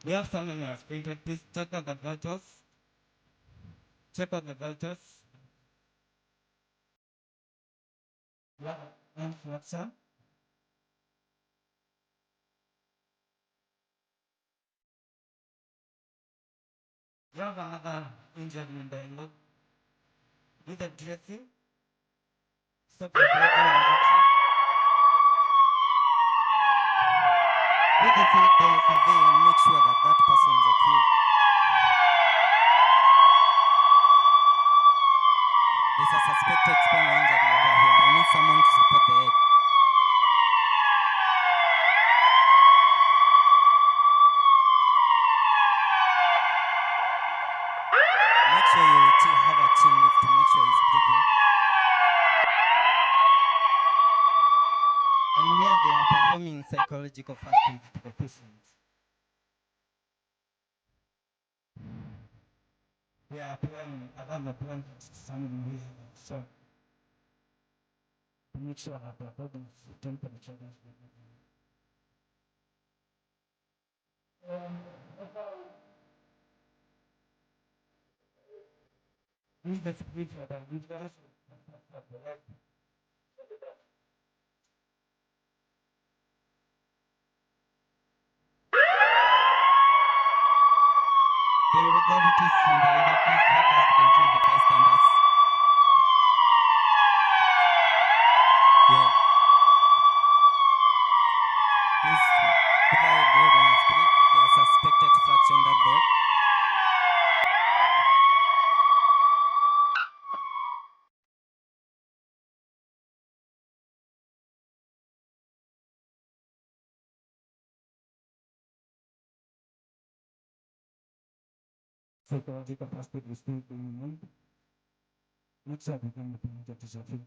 We have someone who has painted. Please check out the vitals. Check out the vitals. We have an inflection. We have another injury in the leg. With the dressing. Stop the bleeding injection. With the survey and make sure that that person is okay. There's a suspected spinal injury over here. I need someone to support the head. Make sure you have a chin lift to make sure he's breathing. And here they are performing psychological first aid to the patients. They are applying another plan to some so to make sure that the body's temperature is Use the speed for the leaders. The irregularities in the leader, please help us control the bystanders. Yeah. Please, without the leg on a spirit, they are suspected fraction that there. Psychological first aid is still going on. Next up, we can get to Sophie.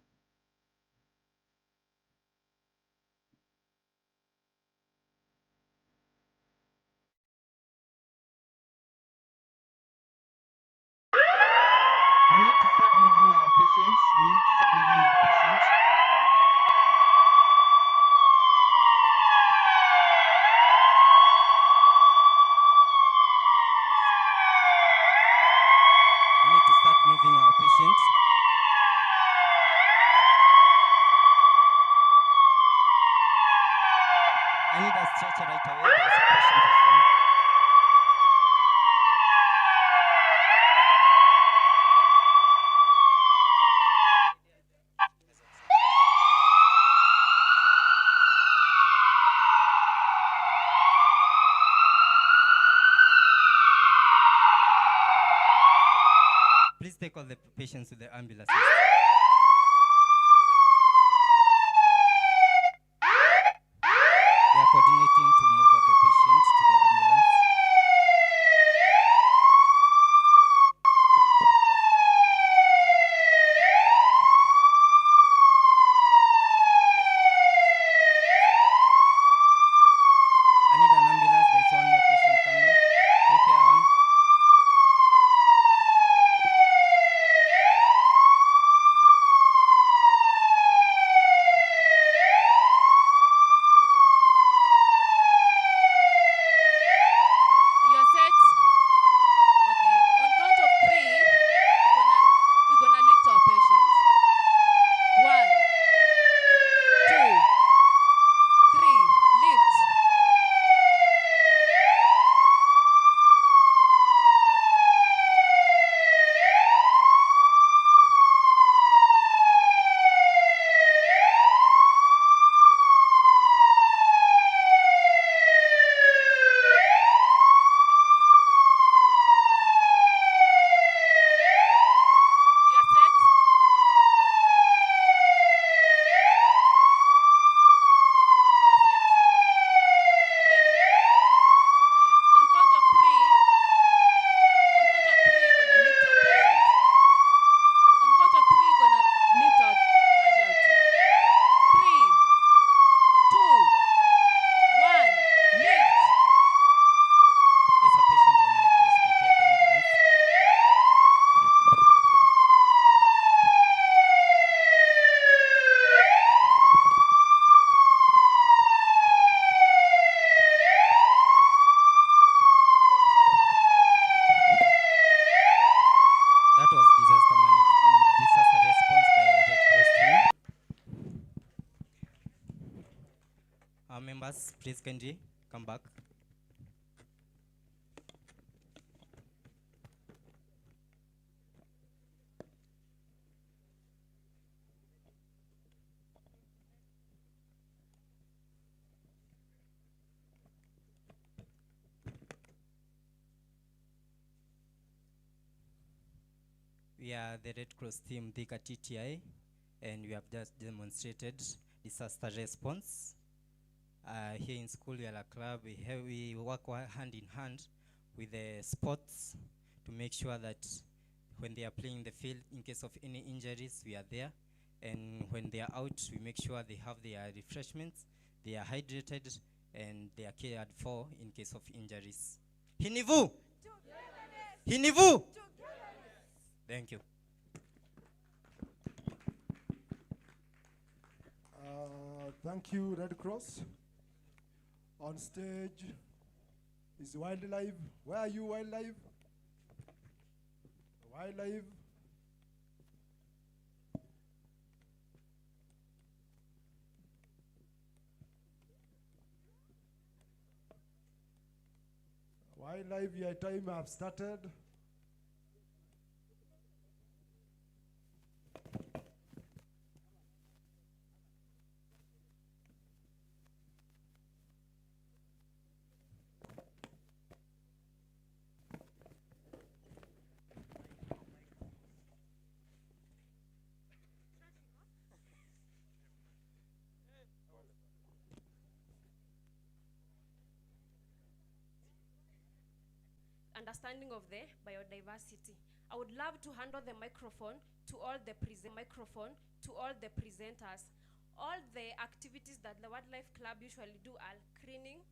We need to start moving our patients. We need to start moving our patients. We need to start moving our patients. I need a stretcher right away. There's a patient who's gone. Please take all the patients to the ambulances. They are coordinating to move the patient to the ambulance. I need an ambulance. There's one more patient coming. Prepare one. members, please kindly come back. We are the Red Cross team THIKA TTI, and we have just demonstrated disaster response. Here in school, we are a club. We work hand in hand with the sports to make sure that when they are playing the field, in case of any injuries, we are there. And when they are out, we make sure they have their refreshments, they are hydrated, and they are cared for in case of injuries. Hinivu! Hinivu! Thank you. Thank you, Red Cross. On stage is Wildlife. Where are you, Wildlife? Wildlife. Wildlife, your time have started. Understanding of the biodiversity. I would love to hand over the microphone to all the presenters. All the activities that the Wildlife Club usually do are cleaning,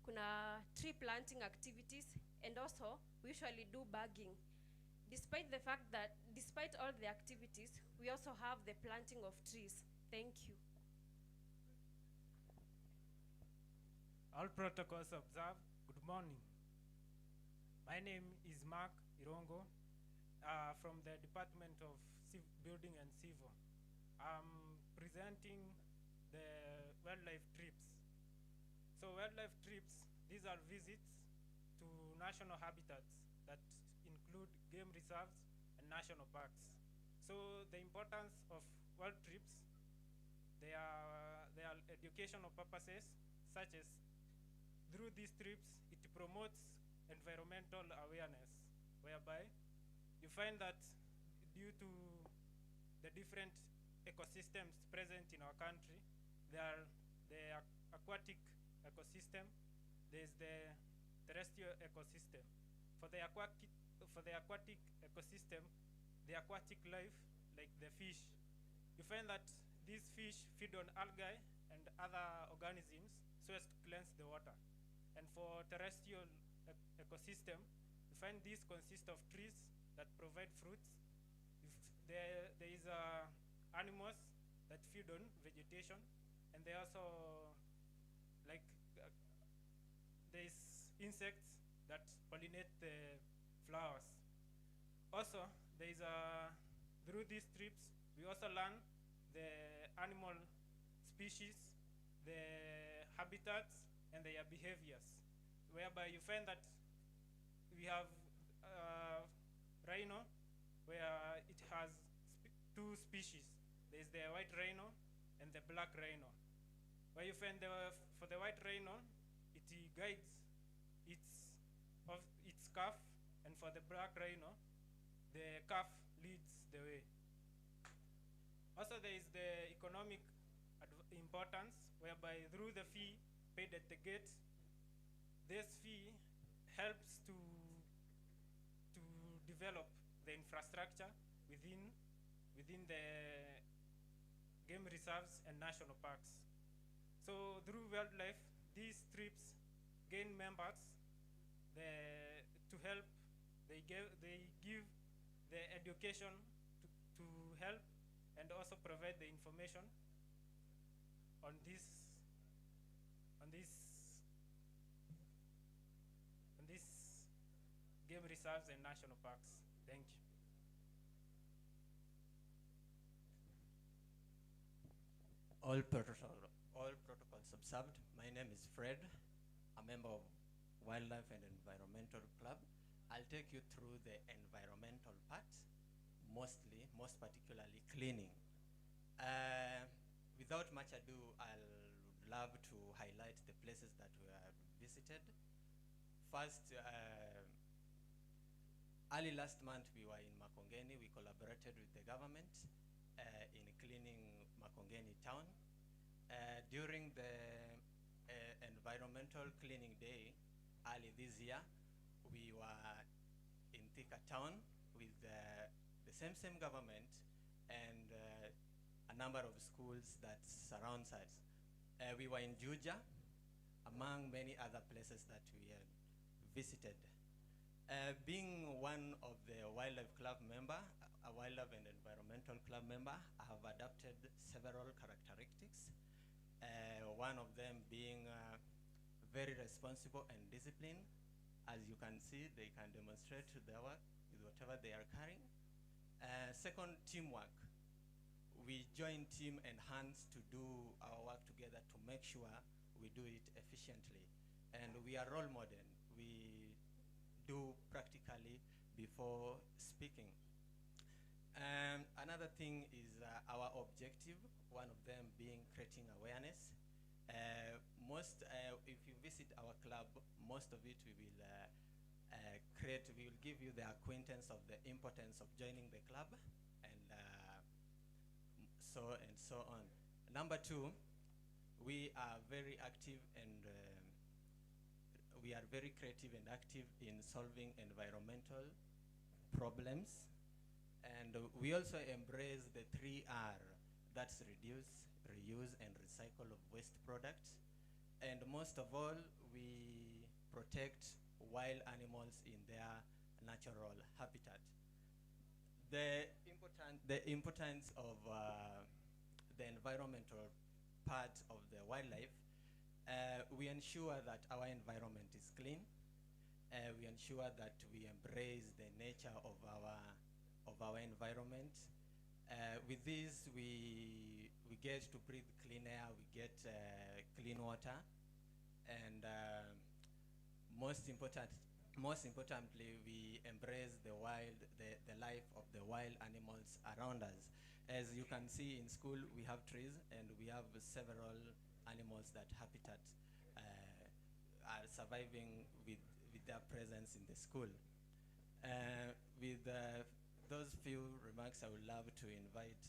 kuna tree planting activities, and also we usually do bagging. Despite the fact that, despite all the activities, we also have the planting of trees. Thank you. All protocols observed. Good morning. My name is Mark Irongo from the Department of Building and Civil. I'm presenting the wildlife trips. So wildlife trips, these are visits to national habitats that include game reserves and national parks. So the importance of wild trips, they are educational purposes, such as through these trips, it promotes environmental awareness, whereby you find that due to the different ecosystems present in our country, there are the aquatic ecosystem, there's the terrestrial ecosystem. For the aquatic ecosystem, the aquatic life, like the fish, you find that these fish feed on algae and other organisms so as to cleanse the water. And for terrestrial ecosystem, you find these consist of trees that provide fruits. If there is animals that feed on vegetation, and they also like there is insects that pollinate the flowers. Also, there is through these trips we also learn the animal species, the habitats, and their behaviors, whereby you find that we have rhino, where it has two species. There's the white rhino and the black rhino. Where you find for the white rhino, it guides its calf, and for the black rhino, the calf leads the way. Also, there is the economic importance, whereby through the fee paid at the gate, this fee helps to develop the infrastructure within the game reserves and national parks. So through wildlife, these trips gain members to help. They give the education to help, and also provide the information on these game reserves and national parks. Thank you. All protocols observed. My name is Fred, a member of Wildlife and Environmental Club. I'll take you through the environmental part, most particularly cleaning. Without much ado, I'll love to highlight the places that we have visited. First, early last month we were in Makongeni. We collaborated with the government in cleaning Makongeni town. During the environmental cleaning day early this year, we were in THIKA town with the same government and a number of schools that surrounds us. We were in Juja, among many other places that we had visited. Being one of the wildlife club member, a wildlife and environmental club member, I have adopted several characteristics. One of them being very responsible and disciplined. As you can see, they can demonstrate their work with whatever they are carrying. Second, teamwork. We join team and hands to do our work together to make sure we do it efficiently. And we are role model. We do practically before speaking. Another thing is our objective, one of them being creating awareness. If you visit our club, most of it we will we will give you the acquaintance of the importance of joining the club and so on. Number two, we are very active and we are very creative and active in solving environmental problems. And we also embrace the 3R, that's reduce, reuse, and recycle of waste products. And most of all, we protect wild animals in their natural habitat. The importance of the environmental part of the wildlife, we ensure that our environment is clean. We ensure that we embrace the nature of our environment. With this, we get to breathe clean air, we get clean water, and most importantly, we embrace the life of the wild animals around us. As you can see in school, we have trees and we have several animals that habitat are surviving with their presence in the school. With those few remarks, I would love to invite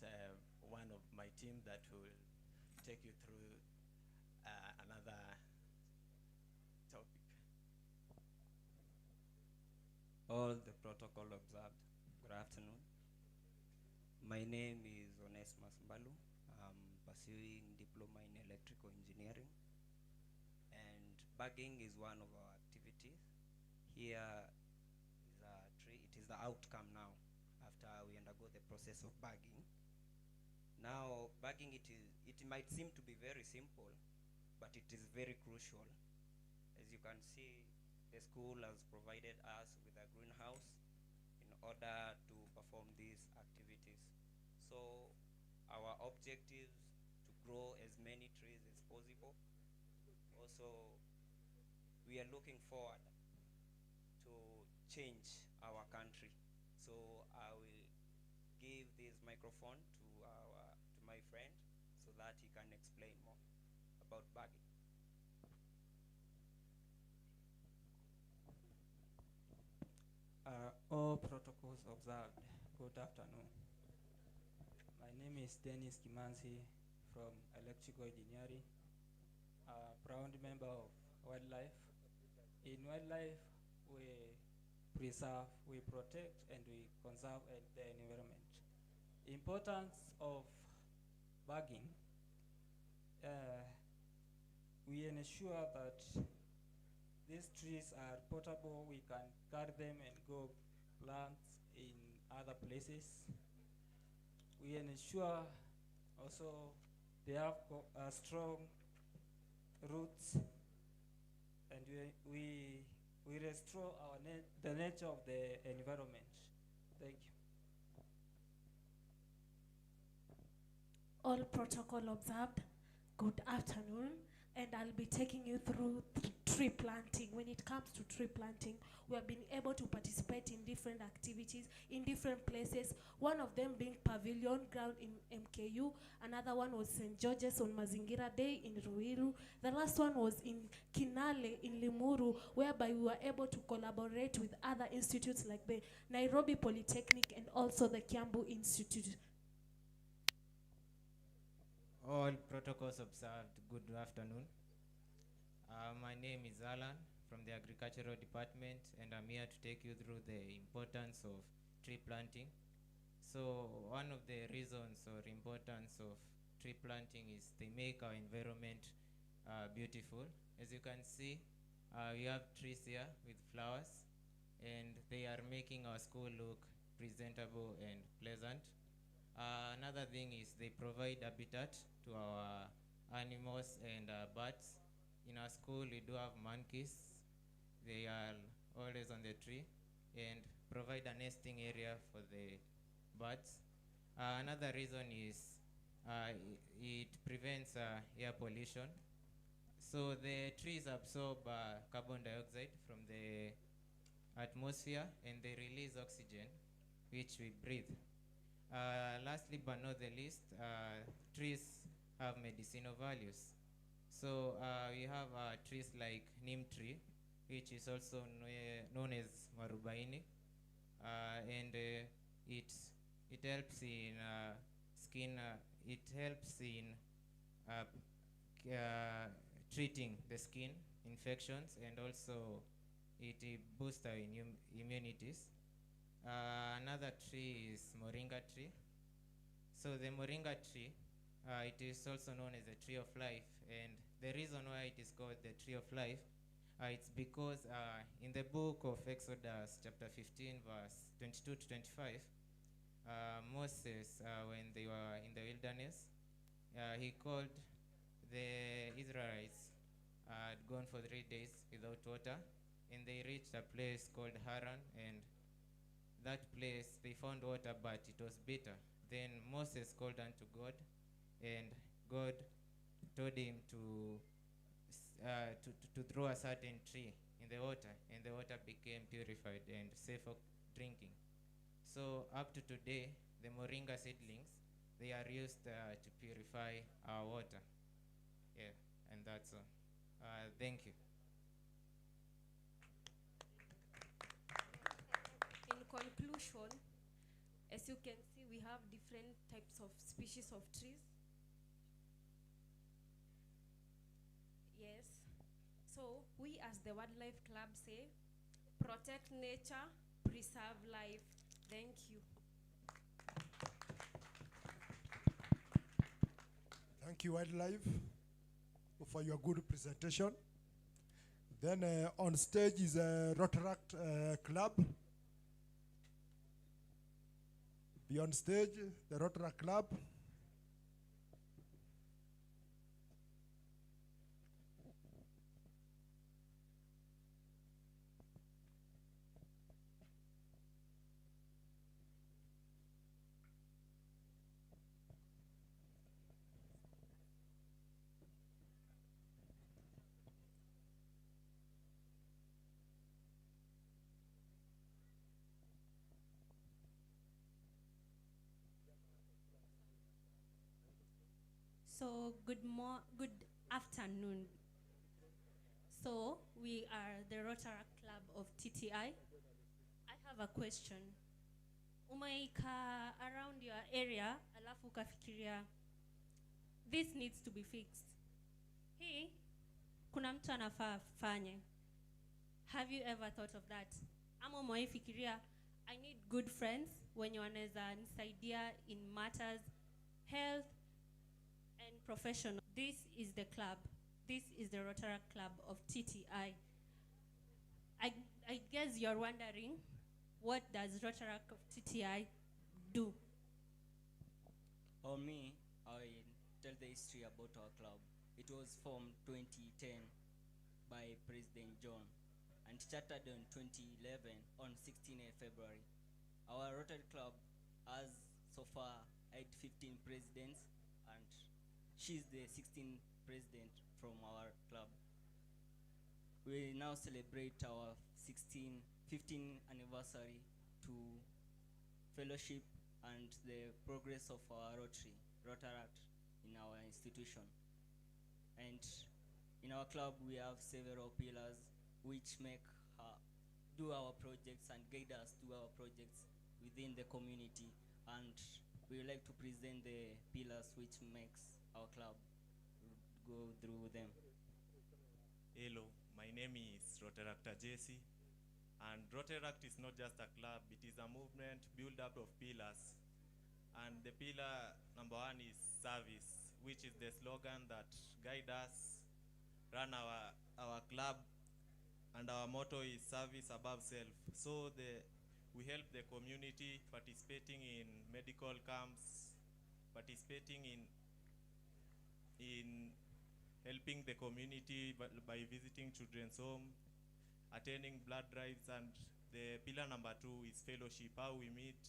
one of my team that will take you through another topic. All the protocol observed. Good afternoon. My name is Onesmus Mbalu. I'm pursuing diploma in electrical engineering, and bagging is one of our activities. Here is a tree. It is the outcome now after we undergo the process of bagging. Now, bagging it might seem to be very simple, but it is very crucial. As you can see, the school has provided us with a greenhouse in order to perform these activities. So our objective is to grow as many trees as possible. Also, we are looking forward to change our country. So I will give this microphone to my friend so that he can explain more about bagging. All protocols observed. Good afternoon. My name is Dennis Kimanzi from Electrical Engineering, a proud member of Wildlife. In Wildlife, we preserve, we protect, and we conserve the environment. Importance of bagging, we ensure that these trees are portable. We can carry them and go plant in other places. We ensure also they have strong roots, and we restore the nature of the environment. Thank you. All protocol observed. Good afternoon. and I'll be taking you through tree planting. When it comes to tree planting, we have been able to participate in different activities in different places. One of them being Pavilion Ground in MKU. Another one was St. George's on Mazingira Day in Ruiru. The last one was in Kinale in Limuru, whereby we were able to collaborate with other institutes like the Nairobi Polytechnic and also the Kiambu Institute. All protocols observed, good afternoon. My name is Alan from the Agricultural Department, and I'm here to take you through the importance of tree planting. So one of the reasons or importance of tree planting is they make our environment beautiful. As you can see, we have trees here with flowers, and they are making our school look presentable and pleasant. Another thing is they provide habitat to our animals and birds. In our school, we do have monkeys. They are always on the tree and provide a nesting area for the birds. Another reason is it prevents air pollution. So the trees absorb carbon dioxide from the atmosphere, and they release oxygen, which we breathe. Lastly but not the least, trees have medicinal values. So we have trees like neem tree, which is also known as marubaini, and it helps in skin. It helps in treating the skin infections, and also it boosts our immunities. Another tree is moringa tree. So the moringa tree, it is also known as the tree of life, and the reason why it is called the tree of life, it's because in the book of Exodus chapter 15 verse 22 to 25, Moses, when they were in the wilderness, he called the Israelites, had gone for 3 days without water, and they reached a place called Haran, and that place they found water, but it was bitter. Then Moses called unto God, and God told him to throw a certain tree in the water, and the water became purified and safe for drinking. So up to today, the moringa seedlings, they are used to purify our water. Yeah, and that's all. Thank you. In conclusion, as you can see, we have different types of species of trees. Yes. So we as the Wildlife Club say, protect nature, preserve life. Thank you. Thank you, Wildlife, for your good presentation. Then on stage is Rotaract Club. Beyond stage, the Rotaract Club. So good afternoon. So we are the Rotaract Club of TTI. I have a question. Umeika around your area, alafu ukafikiria this needs to be fixed. Hii kuna mtu anafaa afanye. Have you ever thought of that? Ama umewahi fikiria I need good friends wenye wanaweza nisaidia in matters health and professional. This is the club. This is the Rotaract Club of TTI. I guess you're wondering, what does Rotaract of TTI do? On me, I tell the history about our club. It was formed 2010 by President John and chartered in 2011 on 16th February. Our Rotary Club has so far had 15 presidents and she's the 16th president from our club. We now celebrate our 15th anniversary to fellowship and the progress of our Rotaract in our institution. And in our club, we have several pillars which make do our projects and guide us to our projects within the community. And we would like to present the pillars which makes our club go through them. Hello, my name is Rotaractor Jesse, and Rotaract is not just a club, it is a movement built up of pillars. And the pillar number 1 is service, which is the slogan that guide us, run our club, and our motto is service above self. So we help the community participating in medical camps, participating in helping the community by visiting children's home, attending blood drives, and the pillar number 2 is fellowship, how we meet,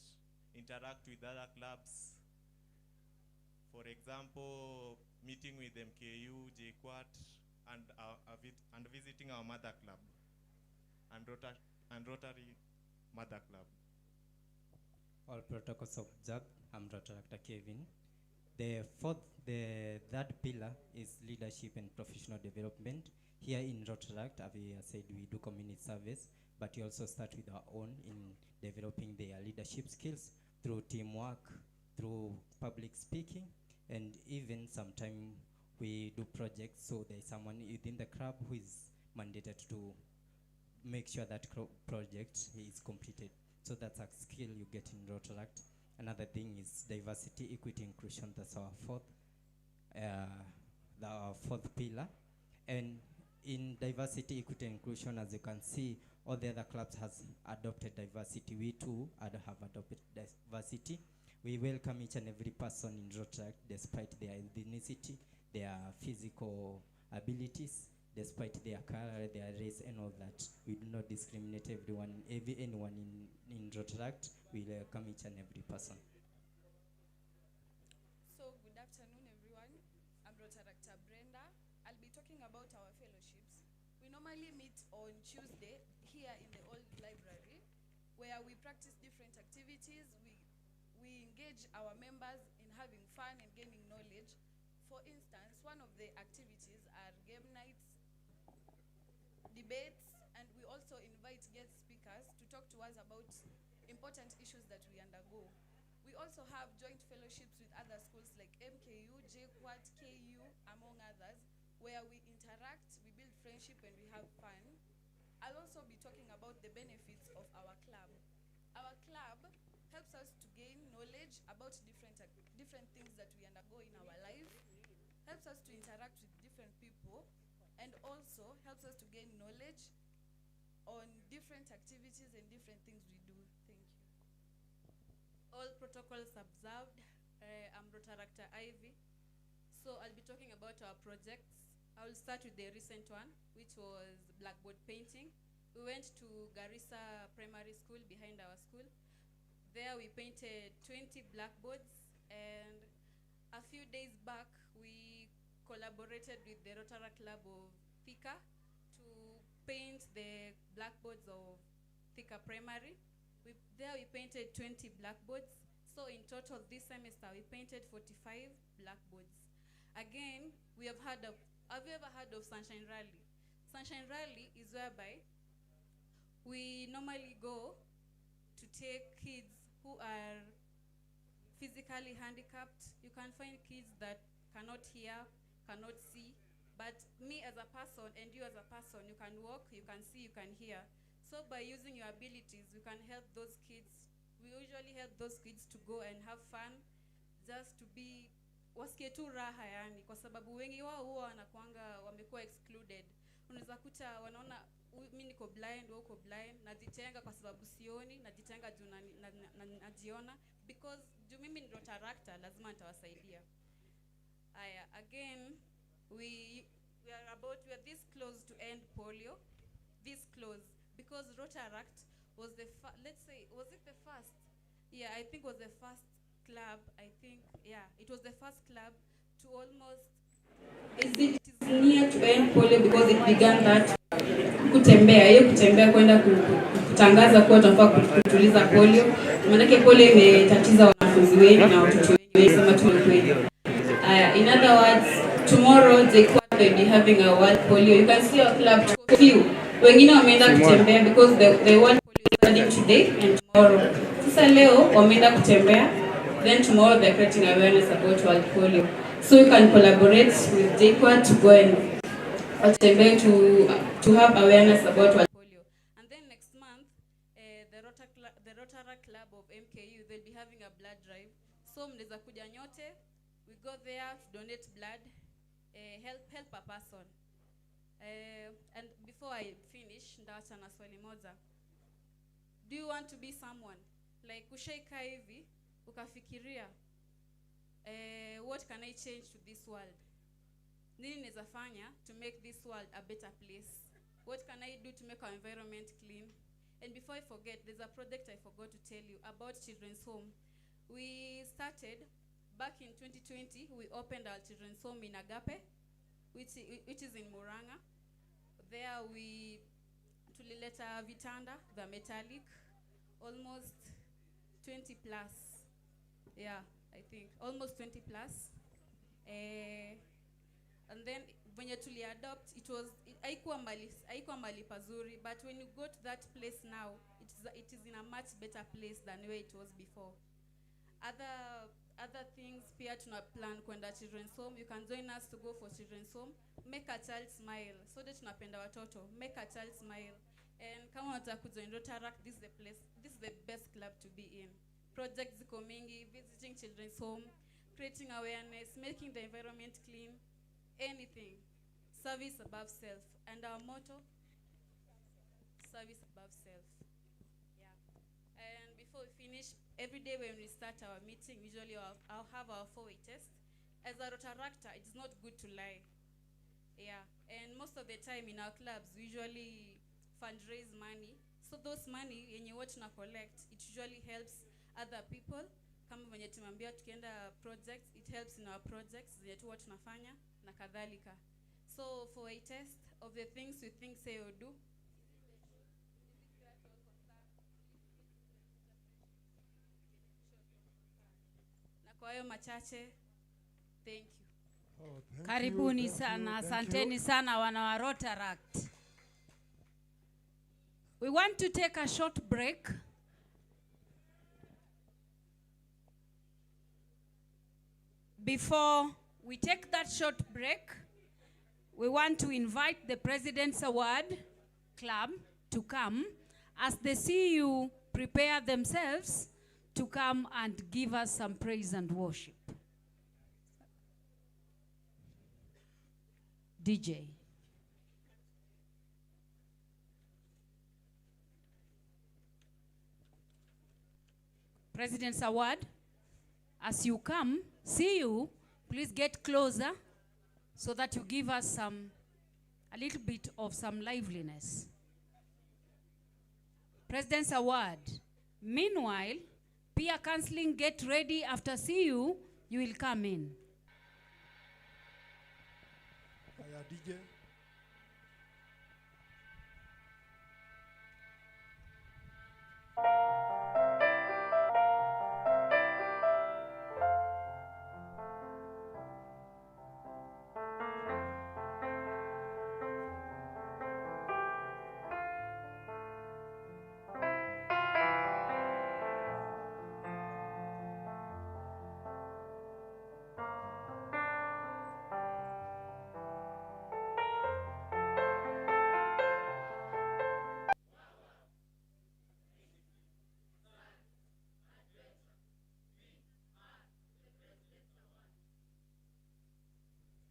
interact with other clubs. For example, meeting with MKU, JQuat, and visiting our mother club, and Rotary Mother Club. All protocols observed. I'm Rotaractor Kevin. The third pillar is leadership and professional development. Here in Rotaract, as we said, we do community service, but we also start with our own in developing their leadership skills through teamwork, through public speaking, and even sometimes we do projects. So there's someone within the club who is mandated to make sure that project is completed. So that's a skill you get in Rotaract. Another thing is diversity, equity, inclusion. That's our fourth pillar. And in diversity, equity, inclusion, as you can see, all the other clubs has adopted diversity. We too have adopted diversity. We welcome each and every person in Rotaract, despite their ethnicity, their physical abilities, despite their color, their race, and all that. We do not discriminate anyone in Rotaract. We welcome each and every person. So good afternoon, everyone. I'm Rotaractor Brenda. I'll be talking about our fellowships. We normally meet on Tuesday here in the old library, where we practice different activities. We engage our members in having fun and gaining knowledge. For instance, one of the activities are game nights, debates, and we also invite guest speakers to talk to us about important issues that we undergo. We also have joint fellowships with other schools like MKU, JQuat, KU, among others, where we interact, we build friendship, and we have fun. I'll also be talking about the benefits of our club. Our club helps us to gain knowledge about different things that we undergo in our life, helps us to interact with different people, and also helps us to gain knowledge on different activities and different things we do. Thank you. All protocols observed. I'm Rotaractor Ivy. So I'll be talking about our projects. I'll start with the recent one, which was blackboard painting. We went to Garissa Primary School behind our school. There we painted 20 blackboards, and a few days back we collaborated with the Rotaract Club of THIKA to paint the blackboards of THIKA Primary. There we painted 20 blackboards. So in total this semester we painted 45 blackboards. Again, have you ever heard of Sunshine Rally? Sunshine Rally is whereby we normally go to take kids who are physically handicapped. You can find kids that cannot hear, cannot see, but me as a person and you as a person, you can walk, you can see, you can hear. So by using your abilities, we can help those kids. We usually help those kids to go and have fun, just to be wasikie tu raha yani, kwa sababu wengi wao huwa wanakuanga wamekuwa excluded. Unaweza kuta wanaona mimi niko blind, wewe uko blind, najitenga kwa sababu sioni, najitenga juu najiona, because juu mimi ni Rotaractor, lazima nitawasaidia. Aya, again, we are this close to end polio, this close, because Rotaract was let's say, was it the first? Yeah, I think it was the first club, it was the first club to almost It is near to end polio because it began that kutembea kwenda kutangaza kuwa tunafaa kutuliza polio. Maanake polio imetatiza wanafunzi wengi na watoto wengi, sema tu kweli. In other words, tomorrow they will be having a world polio. You can see our club few. Wengine wameenda kutembea because the world polio is starting today and tomorrow. Sasa leo wameenda kutembea, then tomorrow they're creating awareness about world polio. So you can collaborate with THIKA to go and to have awareness about what polio. And then next month, the Rotary Club of MKU, they'll be having a blood drive. So mnaweza kuja nyote, we go there to donate blood, help a person. And before I finish, ndaacha na swali moja. Do you want to be someone? Like ushaika hivi, ukafikiria, what can I change to this world? Nini naweza fanya to make this world a better place? What can I do to make our environment clean? And before I forget, there's a project I forgot to tell you about children's home. We started back in 2020. We opened our children's home in Agape, which is in Muranga. There we tulileta vitanda, the metallic, almost 20 plus. Yeah, I think almost 20 plus. And then when you truly adopt, it was haikuwa mali pazuri, but when you go to that place now, it is in a much better place than where it was before. Other things, pia tuna plan kwenda children's home. You can join us to go for children's home. Make a child smile. So that tunapenda watoto. Make a child smile. And kama unataka kujoin Rotary, this is the place. This is the best club to be in. Projects ziko mingi, visiting children's home, creating awareness, making the environment clean. Anything. Service above self. And our motto, service above self. Yeah. And before we finish, every day when we start our meeting, usually I'll have our 4-way test. As a Rotaractor, it's not good to lie. Yeah. And most of the time in our clubs, we usually fundraise money. So those money, when you watch na collect, it usually helps other people. Kama venye tumambia tukienda projects, it helps in our projects zenye tu watu nafanya na kadhalika. So for a test of the things you think say or do, na kwa hayo machache, thank you. Karibuni sana, asanteni sana wana wa Rotaract. We want to take a short break. Before we take that short break, we want to invite the President's Award Club to come as the CU prepare themselves to come and give us some praise and worship. DJ. President's Award, as you come, see you, please get closer so that you give us a little bit of some liveliness. President's Award. Meanwhile, peer counseling, get ready. After see you will come in. Hiya, DJ.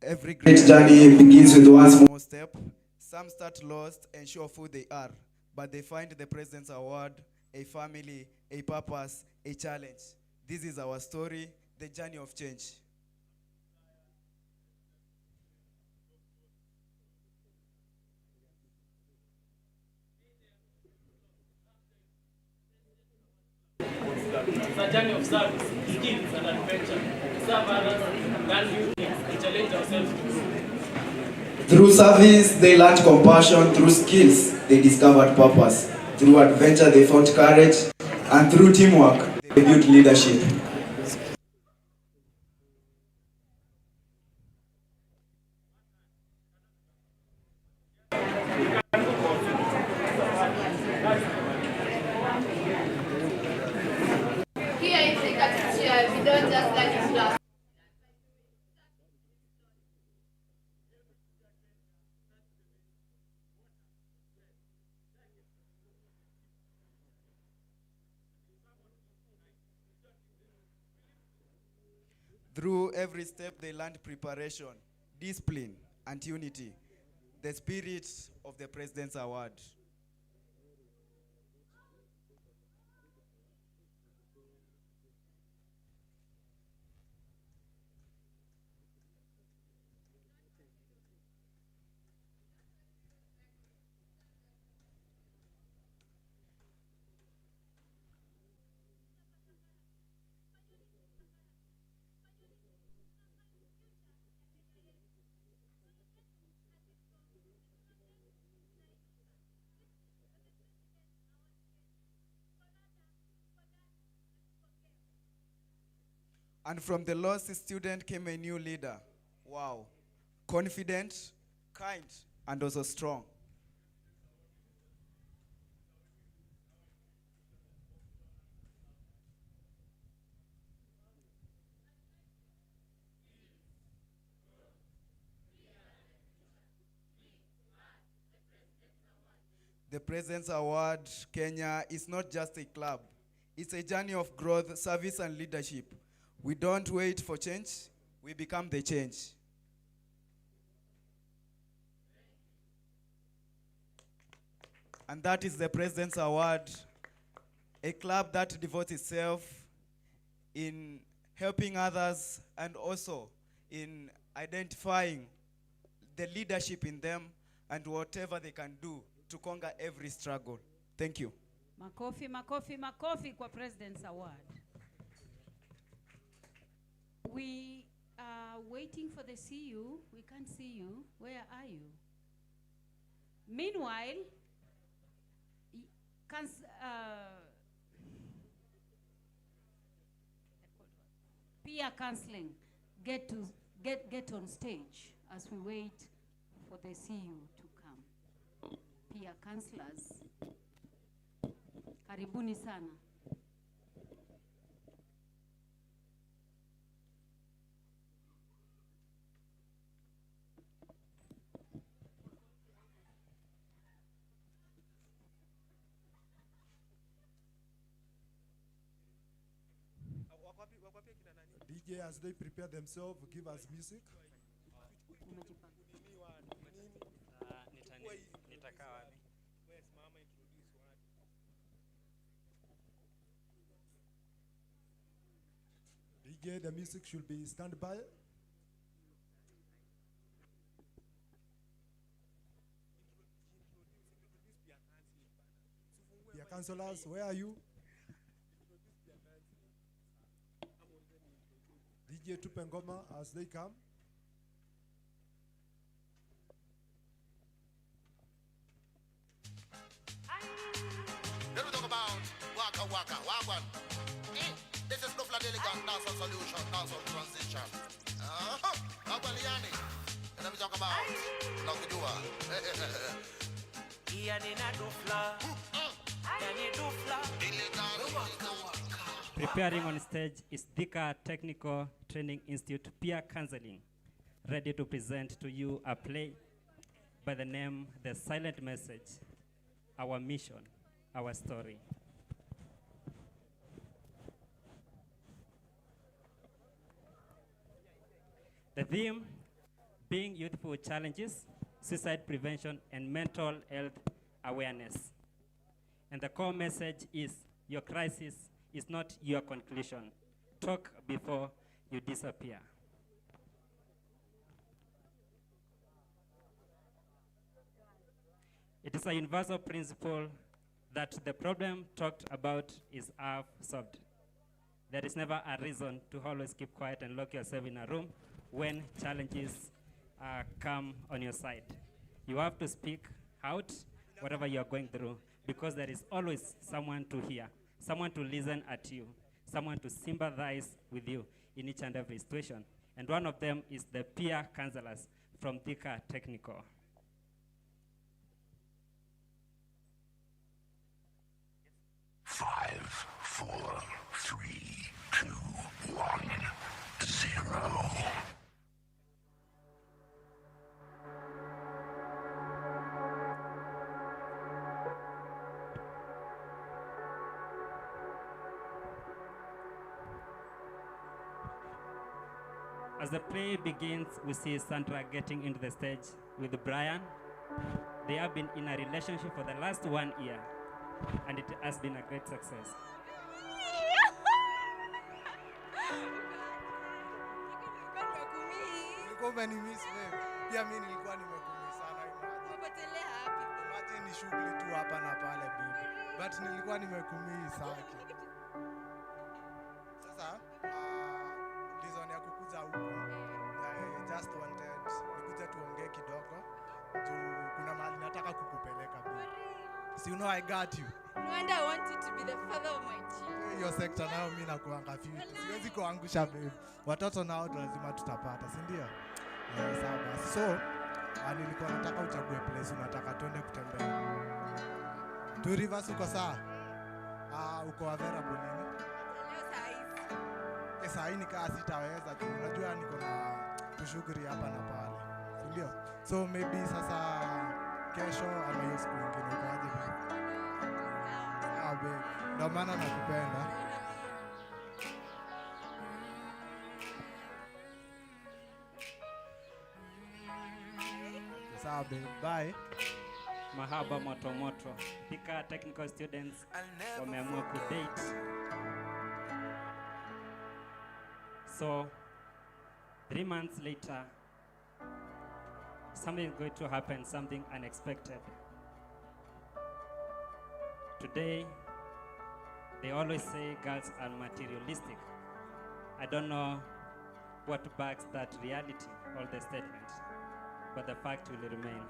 Every great journey begins with one small step. Some start lost and sure of who they are, but they find the President's Award, a family, a purpose, a challenge. This is our story, the journey of change. It's a journey of service, skills and adventure. Serve others, learn new things, dedicate ourselves to do. Through service, they learned compassion. Through skills, they discovered purpose. Through adventure, they found courage. And through teamwork, they built leadership. Here in THIKA TTI, we don't just learn in class. Through every step, they learned preparation, discipline, and unity. The spirit of the President's Award. And from the lost student came a new leader. Wow. Confident, kind, and also strong. The President's Award, Kenya, is not just a club. It's a journey of growth, service, and leadership. We don't wait for change, we become the change. And that is the President's Award, a club that devotes itself in helping others and also in identifying the leadership in them and whatever they can do to conquer every struggle. Thank you. Makofi, makofi, makofi kwa President's Award. We are waiting for the CU. We can't see you. Where are you? Meanwhile, peer counseling, get on stage as we wait for the CU to come. Peer counselors, karibuni sana. DJ, as they prepare themselves, give us music. DJ, the music should be standby. Dear councillors, where are you? DJ Tupengoma as they come. Let me talk about Waka Waka, Wagwan. This is Nufla Delegate, National Solution, National Transition. Wagwan Yani. Let me talk about Lucky Dua. Ianina Dufla. Yani Dufla. Preparing on stage is THIKA Technical Training Institute Peer Counseling, ready to present to you a play by the name The Silent Message, Our Mission, Our Story. The theme being youthful challenges, suicide prevention, and mental health awareness. And the core message is your crisis is not your conclusion. Talk before you disappear. It is a universal principle that the problem talked about is half solved. There is never a reason to always keep quiet and lock yourself in a room when challenges come on your side. You have to speak out whatever you are going through, because there is always someone to hear, someone to listen at you, someone to sympathize with you in each and every situation. And one of them is the peer counselors from THIKA Technical. Five, four, three, two, one, zero. As the play begins, we see Sandra getting into the stage with Brian. They have been in a relationship for the last 1 year, and it has been a great success. Nilikuwa umenimiss wewe. Pia mimi nilikuwa nimekumiss sana imagine. Umepotelea wapi? Imagine ni shughuli tu hapa na pale baby. But nilikuwa nimekumiss haki. Sasa reason ya kukuja huku, I just wanted nikuje tuongee kidogo juu kuna mahali nataka kukupeleka baby. So you know I got you. No wonder I want you to be the father of my children. Hiyo sector nayo mimi nakuanga fiti. Siwezi kuangusha babe. Watoto nao lazima tutapata, si ndio? Sawa basi. So, nilikuwa nataka uchague place unataka twende kutembea. Two Rivers uko sawa? Uko available nini? Leo saa hizi. Saa hii nikaa sitaweza tu. Unajua niko na kushughuli hapa na pale. Si ndio? So maybe sasa kesho ama hiyo siku nyingine ukaje babe? Sawa babe. Ndio maana nakupenda. Sawa babe. Bye. Mahaba moto moto. THIKA Technical students wameamua kudate. So 3 months later, something is going to happen, something unexpected. Today, they always say girls are materialistic. I don't know what backs that reality or the statement, but the fact will remain.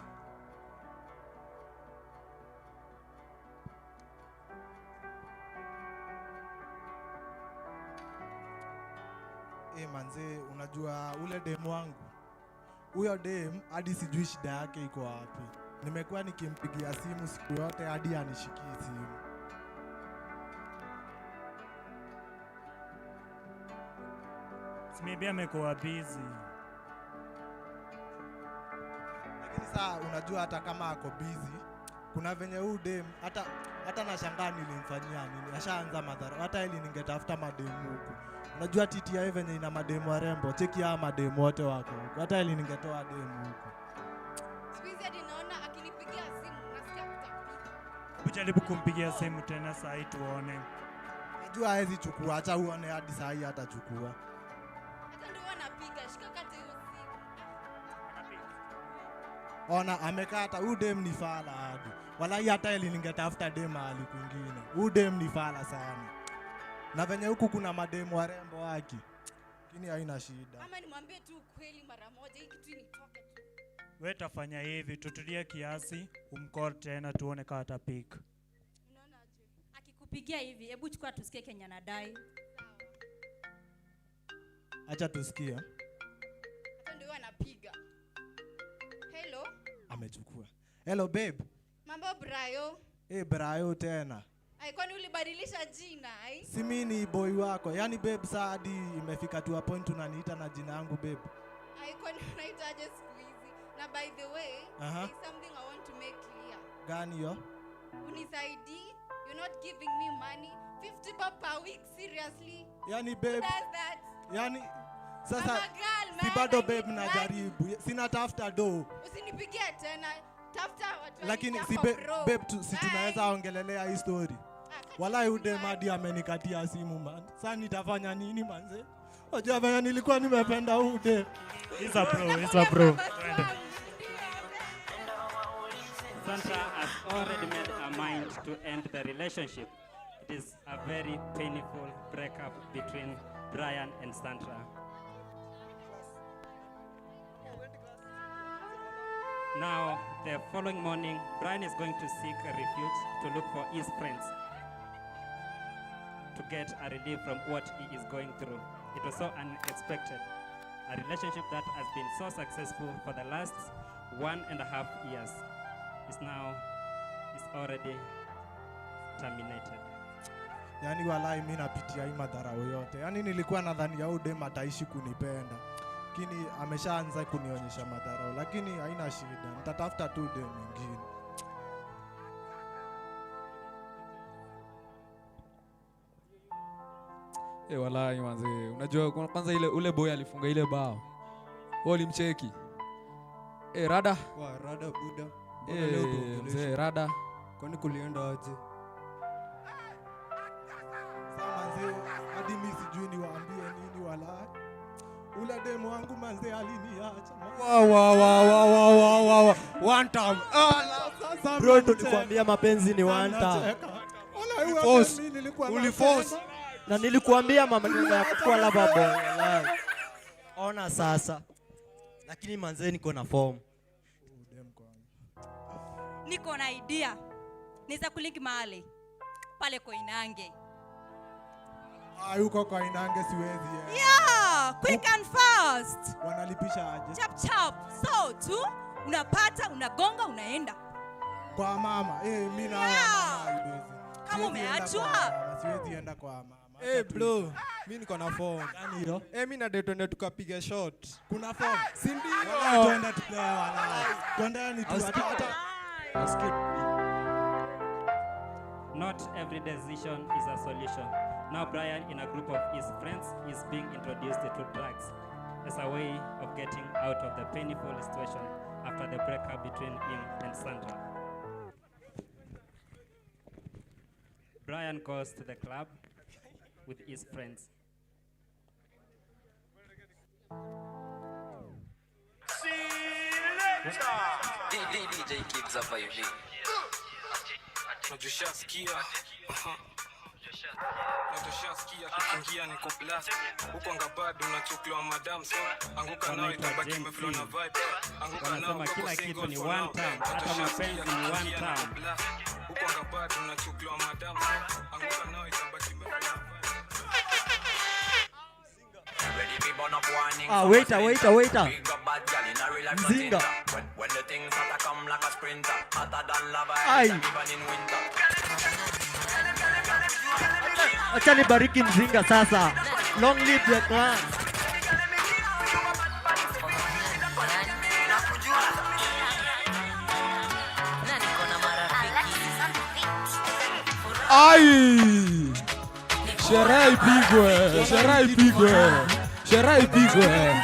Manze, unajua ule dem wangu, huyo dem hadi sijui shida yake iko wapi. Nimekuwa nikimpigia simu siku yote hadi anishikii simu. Maybe amekuwa busy. Lakini saa unajua hata kama ako busy, kuna venye huyu dem hata nashangaa nilimfanyia nini. Ashaanza madhara. Hata ili ningetafuta mademu huku. Unajua TTI venye ina mademu warembo, cheki ya mademu wote wako huku. Hata ili ningetoa demu huku. Siku hadi naona akinipigia simu nasikia kutapika. Ujaribu kumpigia simu tena saa hii tuone. Unajua hawezi chukua, acha uone hadi saa hii hatachukua. Hata ndio wanapiga, shika kata hiyo simu. Ona amekata, huyu dem ni fala hadi. Walai hata ili ningetafuta dem mahali kwingine. Huyu dem ni fala sana. Na venye huku kuna mademu warembo waki. Lakini haina shida. Ama nimwambie tu ukweli mara moja, hii kitu initoke tu. Wewe tafanya hivi, tutulie kiasi, umcall tena tuone kama atapika. Unaonaje? Akikupigia hivi, hebu chukua tusikie Kenya nadai. Acha tusikie. Hata ndio wanapiga. Hello? Amechukua. Hello babe. Mambo Brayo. Brayo tena. Ai, kwani ulibadilisha jina, ai? Si mimi ni boy wako. Yaani babe saa hadi imefika tu a point unaniita na jina yangu babe. Ai, kwani unaitaje siku hizi? Na by the way, there's something I want to make clear. Gani yo? Unisaidii, you're not giving me money. 50 bob per week, seriously? Yaani babe. Who does that? Yaani sasa I'm a girl, man. si bado babe najaribu. Sina tafuta do. Usinipigie tena. Tafuta watu. Lakini si babe si tunaweza ongelelea hii story. Walai ude madi amenikatia simu man. Sasa nitafanya nini manze? Unajua venye nilikuwa nimependa ude. Isa bro. Sandra has already made a mind to end the relationship. It is a very painful breakup between Brian and Sandra. Now, the following morning, Brian is going to seek a refuge to look for his friends to get a relief from what he is going through. It was so unexpected. A relationship that has been so successful for the last 1.5 years is already terminated. Yani walai mimi napitia hii madharau yote. Yani nilikuwa nadhani ya udem ataishi kunipenda. Lakini ameshaanza kunionyesha madharau. Lakini haina shida. Nitatafuta tu dem mwingine. Walai manze. Unajua kwanza ile ule boy alifunga ile bao. Wewe ulimcheki? Rada. Rada buda. Mzee Rada. Kwani kulienda aje? Hadi mimi sijui niwaambie nini walai. Ule demo wangu manze aliniacha. Wow. One time. Bro, tulikwambia mapenzi ni one time. Uliforce. Na nilikuambia mama ya kuwa lover boy walai. Ona sasa. Lakini manze niko na form. Niko na idea. Niza kulink mahali pale Koinange. Yuko Koinange siwezi. Yeah, quick and fast. Wanalipisha aje? Chap. So tu unapata, unagonga, unaenda. Kwa mama. Mimi na mama. Kama umeachwa. Siwezi enda kwa mama. Bro, mimi niko na form. Gani hiyo? Mimi na date twende tukapiga shot. Kuna form. Si ndio? Twende tuplay wala. Twendeni tu hata. Not every decision is a solution. Now Brian, in a group of his friends, is being introduced to drugs as a way of getting out of the painful situation after the breakup between him and Sandra. Brian goes to the club with his friends. DJ Kids hapa hivi. Najushasikia. Najushasikia kikingia niko blast. Huko ngabado unachukliwa madam so anguka nao itabaki umeflow na vibe. Anguka nao kila kitu ni one time. Hata mapenzi ni one time. Huko ngabado unachukliwa madam so anguka nao itabaki umeflow na vibe. Waiter. Mzinga. When the things that come like a sprinter, hotter than lava, even in winter. Acha nibariki mzinga sasa. Long live the clan. Sherehe ipigwe.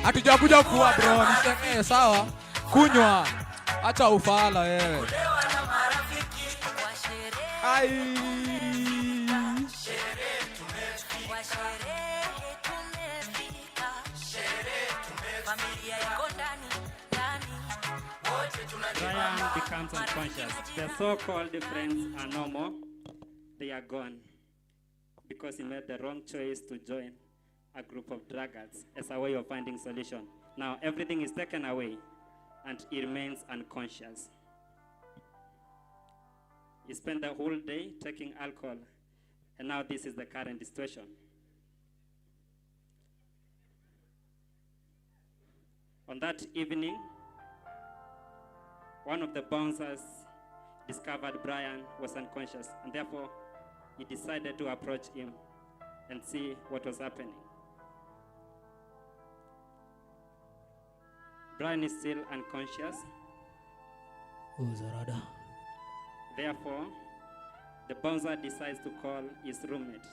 Hatujakuja kuwa bro, nisemee sawa. Kunywa. Acha ufala wewe. Brian becomes unconscious. The so-called friends are no more. They are gone because he made the wrong choice to join a group of druggards as a way of finding solution. Now everything is taken away and he remains unconscious. He spent the whole day taking alcohol, and now this is the current situation. On that evening, one of the bouncers discovered Brian was unconscious, and therefore he decided to approach him and see what was happening. Brian is still unconscious. Therefore, the bouncer decides to call his roommate.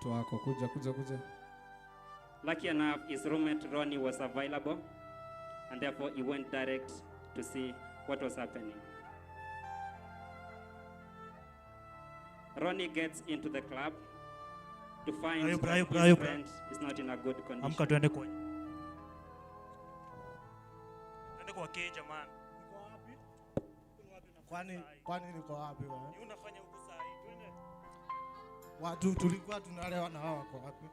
Kuja. Lucky enough, his roommate Ronnie was available, and therefore he went direct to see what was happening. Ronnie gets into the club to find his friend is not in a good condition. Amka tuende kwa. Tuende kwa keja man. Kwani niko wapi wewe? Unafanya huko saa hii. Twende. Watu tulikuwa tunalewa na hao wako wapi?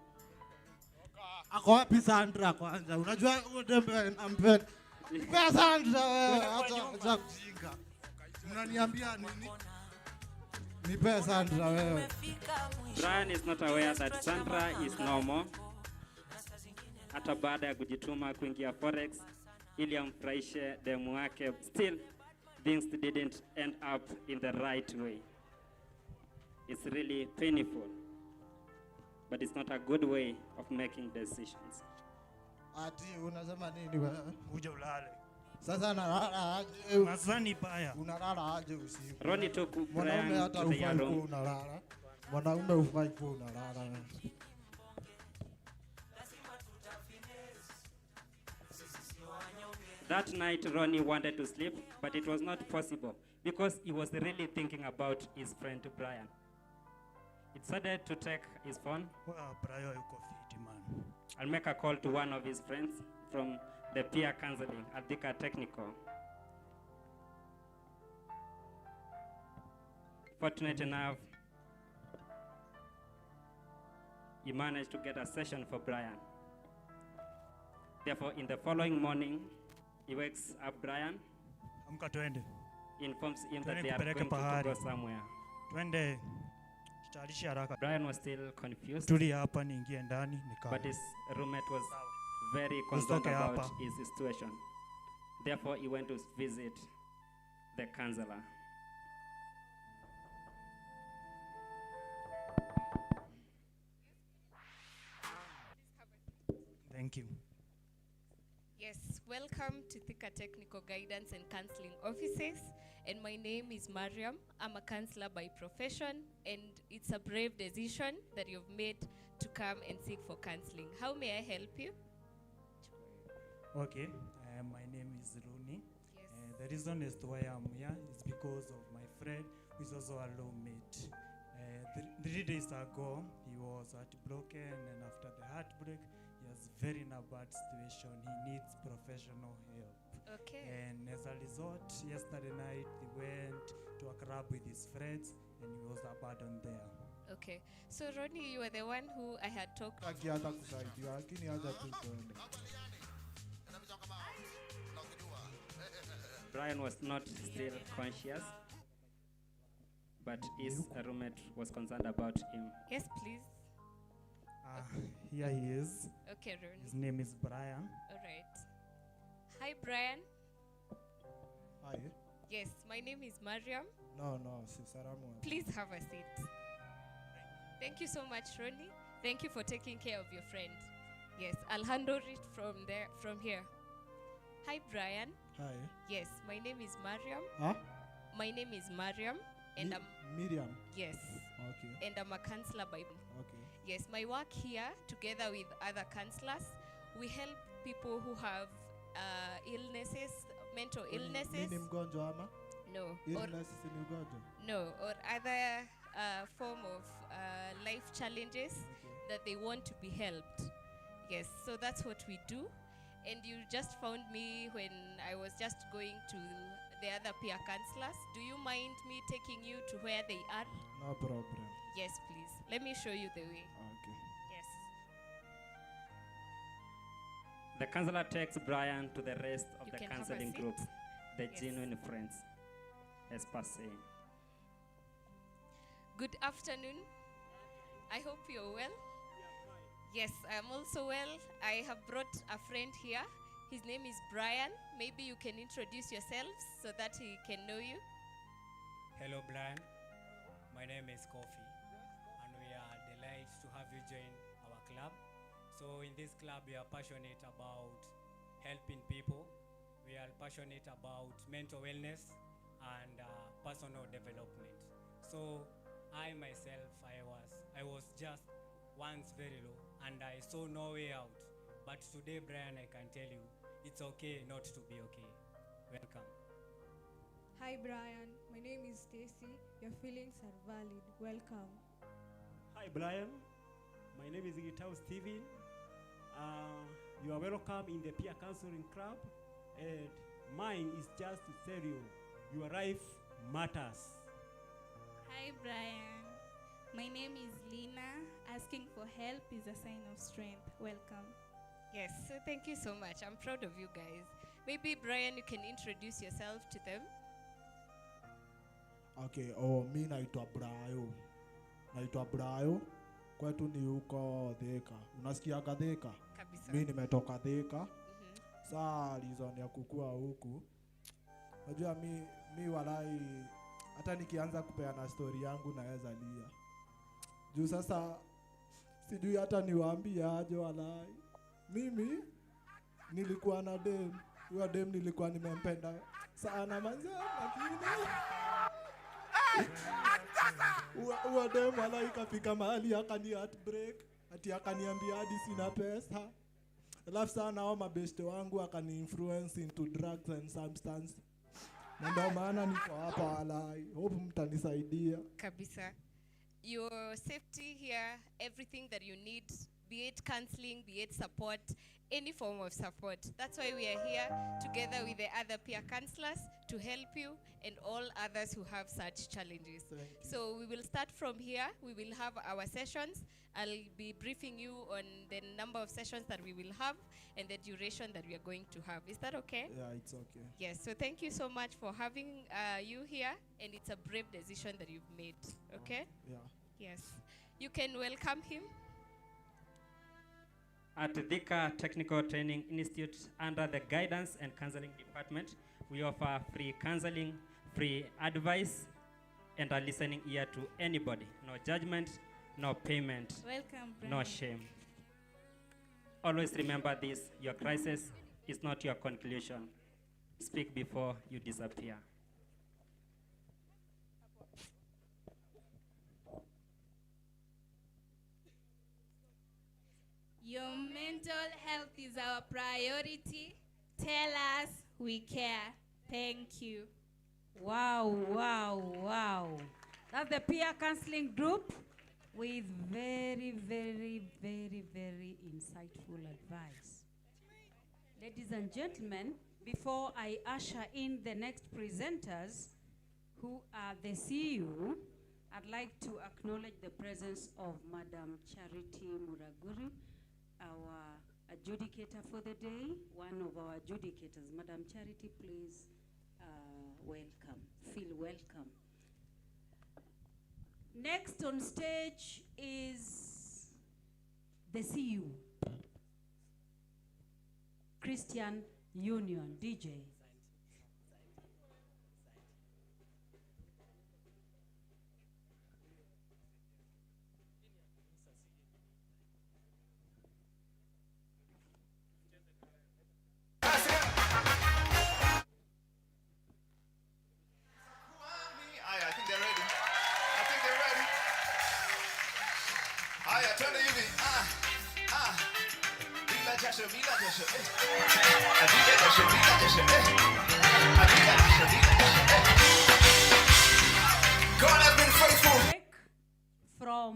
Ako wapi Sandra kwanza? Unajua huyo dembe nampenda. Kwa Sandra wewe hata mjinga. Mnaniambia nini? Nipe Sandra wewe. Brian is not aware that Sandra is normal. Hata baada ya kujituma kuingia forex ili amfurahishe demu wake, still things didn't end up in the right way. It's really painful, but it's not a good way of making decisions. Ati unasema nini wewe? Uje ulale. Sasa nalala aje? Unazani baya. Unalala aje usiku? Ronnie took Brian Mwanaume hata to the ufai kuwa room. unalala. Mwanaume ufai kuwa unalala. That night, Ronnie wanted to sleep, but it was not possible because he was really thinking about his friend Brian. He decided to take his phone. Brian yuko fiti man. I'll make a call to one of his friends from the peer counseling at THIKA Technical. Fortunate enough, he managed to get a session for Brian. Therefore, in the following morning, he wakes up Brian, Amka twende. informs him that Twende they are kupeleke going to pahali. go somewhere. Twende. Tutarisha haraka. Brian was still confused, Tuli hapa niingie ndani nikaa. but his roommate was very concerned Usitoke about hapa. his situation. Therefore, he went to visit the counselor. Thank you. Yes, welcome to THIKA Technical Guidance and Counseling Offices. And my name is Mariam. I'm a counselor by profession, and it's a brave decision that you've made to come and seek for counseling. How may I help you? Okay, my name is Rooney. The reason as to why I'm here is because of my friend who is also a roommate. 3 days ago, he was heartbroken, and after the heartbreak, he was very in a bad situation. He needs professional help. Okay. And as a result, yesterday night, he went to a club with his friends, and he was abandoned there. Okay. So, Ronnie, you are the one who I had talked to. Akianza kusaidia lakini acha tu tuende. Brian was not still conscious, but his roommate was concerned about him. Yes, please. Here he is. Okay, Ronnie. His name is Brian. All right. Hi, Brian. Hi. Yes, my name is Mariam. No, si Saramu. Please have a seat. Thank you so much, Ronnie. Thank you for taking care of your friend. Yes, I'll handle it from here. Hi, Brian. Hi. Yes, my name is Mariam. Huh? My name is Mariam, and I'm Miriam. yes, Okay. and I'm a counselor by. Okay. Yes, my work here, together with other counselors, we help people who have illnesses, mental illnesses. Ni mgonjwa ama? No. Illness ni ugonjwa? No, or other form of life challenges that they want to be helped. Yes, so that's what we do. And you just found me when I was just going to the other peer counselors. Do you mind me taking you to where they are? No problem. Yes, please. Let me show you the way. Okay. Yes. The counselor takes Brian to the rest of You the can have a counseling seat. group, the Yes. genuine friends, as per se. Good afternoon. I hope you're well. Yes, I'm also well. I have brought a friend here. His name is Brian. Maybe you can introduce yourselves so that he can know you. Hello, Brian. My name is Kofi, and we are delighted to have you join our club. So in this club, we are passionate about helping people. We are passionate about mental wellness and personal development. So I myself, I was just once very low, and I saw no way out. But today, Brian, I can tell you, it's okay not to be okay. Welcome. Hi Brian, my name is Stacy. Your feelings are valid. Welcome. Hi Brian, my name is Gitau Steven. You are welcome in the peer counseling club, and mine is just to tell you, your life matters. Hi Brian, My name is Lina. Asking for help is a sign of strength. Welcome. Yes, so thank you so much. I'm proud of you guys. Maybe Brian, you can introduce yourself to them. Okay, mi naitwa Brayo. Naitwa Brayo. Kwetu ni huko Thika. Unasikiaga Thika? Kabisa. Mi nimetoka Thika. Saa reason ya kukua huku. Unajua mi walai hata nikianza kupeana story yangu naweza lia. Juu sasa sijui hata niwaambie aje walai. Mimi nilikuwa na dem. Huyo dem nilikuwa nimempenda sana manze, lakini huyo dem walai kafika mahali akani heartbreak, ati akaniambia hadi sina pesa. Alafu sana hao mabeste wangu akani influence into drugs and substance. Na ndio maana niko hapa walai. Hope mtanisaidia. Kabisa. Your safety here, everything that you need, be it counseling, be it support, any form of support. That's why we are here together with the other peer counselors to help you and all others who have such challenges. So we will start from here. We will have our sessions. I'll be briefing you on the number of sessions that we will have and the duration that we are going to have. Is that okay? Yeah, it's okay. Yes, so thank you so much for having you here, and it's a brave decision that you've made, okay? Yeah. Yes. You can welcome him. At THIKA Technical Training Institute, under the Guidance and Counseling Department, we offer free counseling, free advice, and a listening ear to anybody. No judgment, no payment, Welcome, no Brian. shame. Always remember this, your crisis is not your conclusion. Speak before you disappear. Your mental health is our priority. Tell us we care. Thank you. Wow, wow, wow. That's the peer counseling group with very, very, very, very insightful advice. Ladies and gentlemen, before I usher in the next presenters, who are the CU, I'd like to acknowledge the presence of Madam Charity Muraguri, our adjudicator for the day, one of our adjudicators. Madam Charity, please welcome, feel welcome. Next on stage is the CU, Christian Union, DJ. I think they're ready. I think they're ready. Aya, twende hivi. Bila jasho, bila jasho. Bila jasho, bila jasho. Bila jasho, bila jasho. God has been faithful. From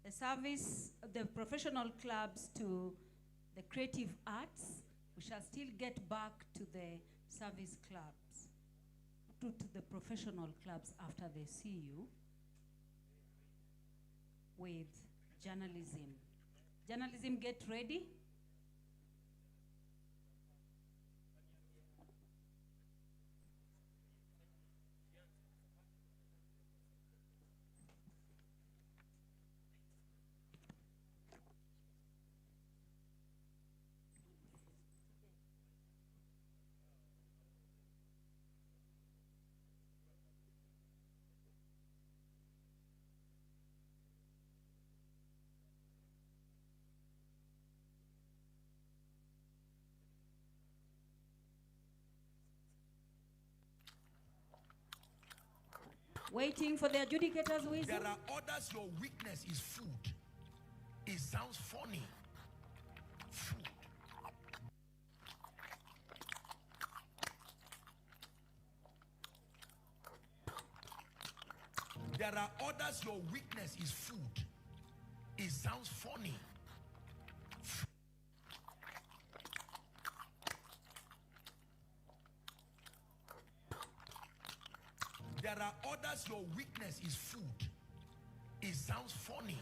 the service, the professional clubs to the creative arts, we shall still get back to the service clubs, to the professional clubs after the CU with journalism. Journalism, get ready. Waiting for the adjudicators' wisdom. There are others, your weakness is food. It sounds funny. Food. There are others, your weakness is food. It sounds funny. There are others, your weakness is food. It sounds funny.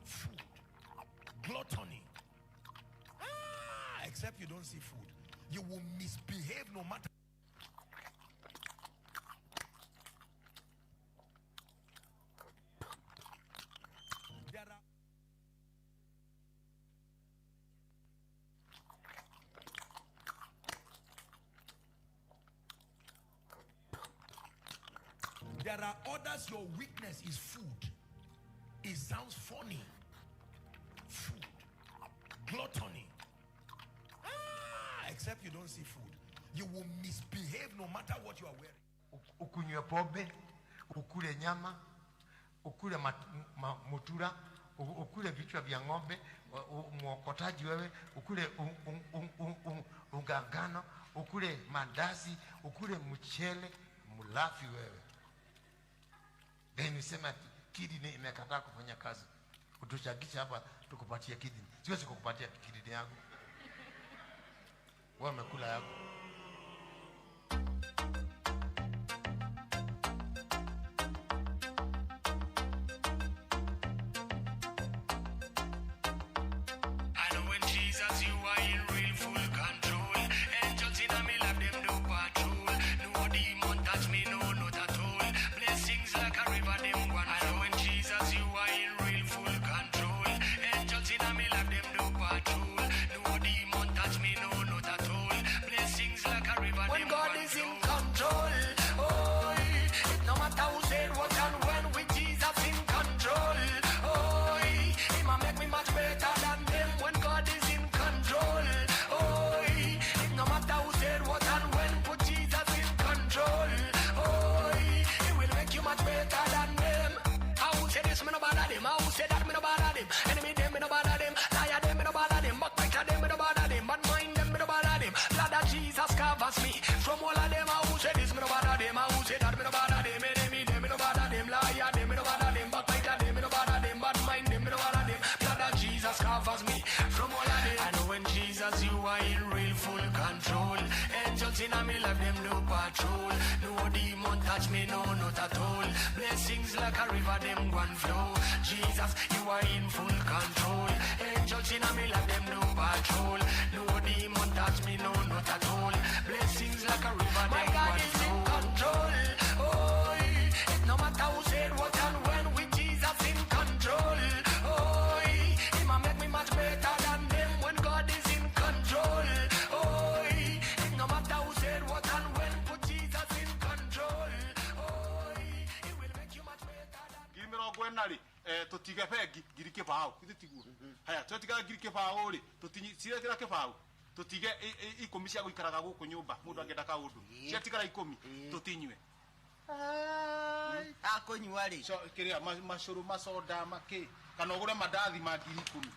Food. Gluttony. Except you don't see food. You will misbehave no matter. There are others, your weakness is food. It sounds funny. Food. Gluttony. Except you don't see food. You will misbehave no matter what you are wearing. Ukunywe pombe, ukule nyama, ukule mutura, ukule vichwa vya ng'ombe, mwokotaji wewe, ukule ungangano, ukule mandazi, ukule mchele, mulafi wewe. Nisema kidney imekataa kufanya kazi. Utuchagisha hapa tukupatie kidney. Siwezi kukupatia kidney yangu. Wewe umekula yako. I know when Jesus you are in real full control. Angels in me love them do patrol. No demon touch me, no not at all. Blessings like a river them one. I know when Jesus you are in real full control. Angels in me love them do patrol. No demon touch me, no not at all. Blessings like a river when them God one. Is in control. Oh, it no matter who said what and when with Jesus in control. Oh, Him a make me much better than them when God is in control. Oh, it no matter who said what and when put Jesus in control. Oh, He will make you much better than them. I who say this me no bother them. I who say that me no bother them. Enemy them me no bother them. Liar them me no bother them. Backbiter them me no bother them. Bad mind them me no bother them. Blood of Jesus covers me from all of them. I who say this me no bother them. I who say that me no bother them. Enemy them me no bother them. Liar them me no bother them. Backbiter them me no bother them. Bad mind them me no bother them. Blood of Jesus covers me from all of them. I know when Jesus you are in real full control. Angels in me love them no patrol. No demon touch me, no not at all. Blessings like a river them one flow. Jesus you are in full control. Angels in me love them no patrol. No demon touch me, no not at all. Blessings like a river them one flow. In control. Oh, it no matter who said what and when with Jesus in control. Oh, Him a make me much better than them when God is in control. Oh, it no matter who said what and when put Jesus in control. Oh, He will make you much better than. Giri mirongo enari tutige bengi giri kibao kitiguo haya twetiga giri kibao ri tutinyi cire kira kibao tutige ikumi cia guikaraga guku nyumba mundu angenda kaundu cia tigara ikumi tutinywe akunywa ri so kiria macuru masoda make kana ugure mandathi ma giri 10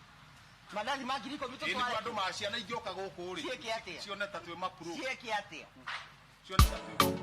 mandathi ma giri 10 tutware ni andu maciana ingioka guku ri cieke atia cione ta twe mapro cieke atia cione ta twe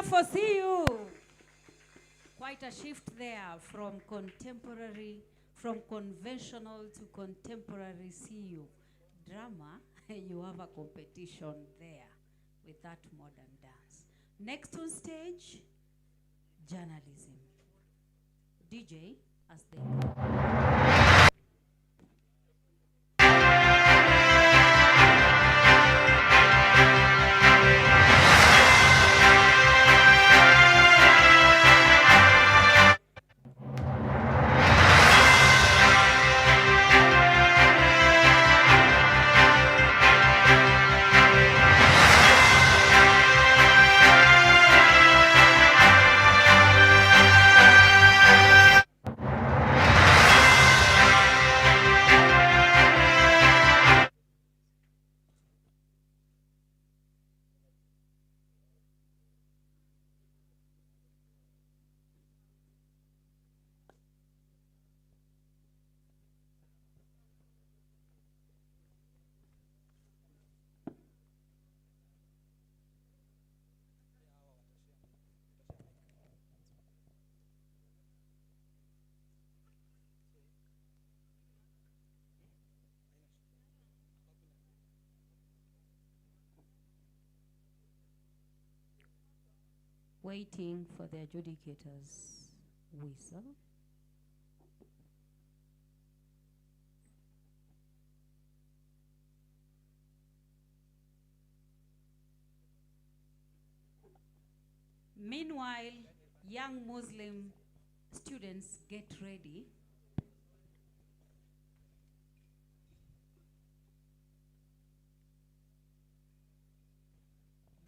enough for see you. Quite a shift there from conventional to contemporary CU. Drama, you have a competition there with that modern dance. Next on stage, journalism. DJ, as they come. Waiting for the adjudicators' whistle. Meanwhile, young Muslim students get ready.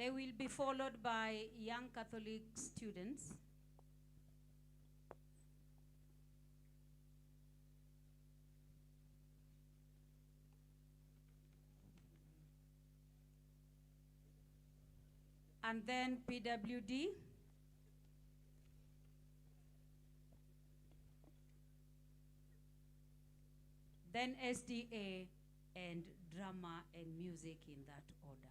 They will be followed by young Catholic students. And then PWD. Then SDA and drama and music in that order.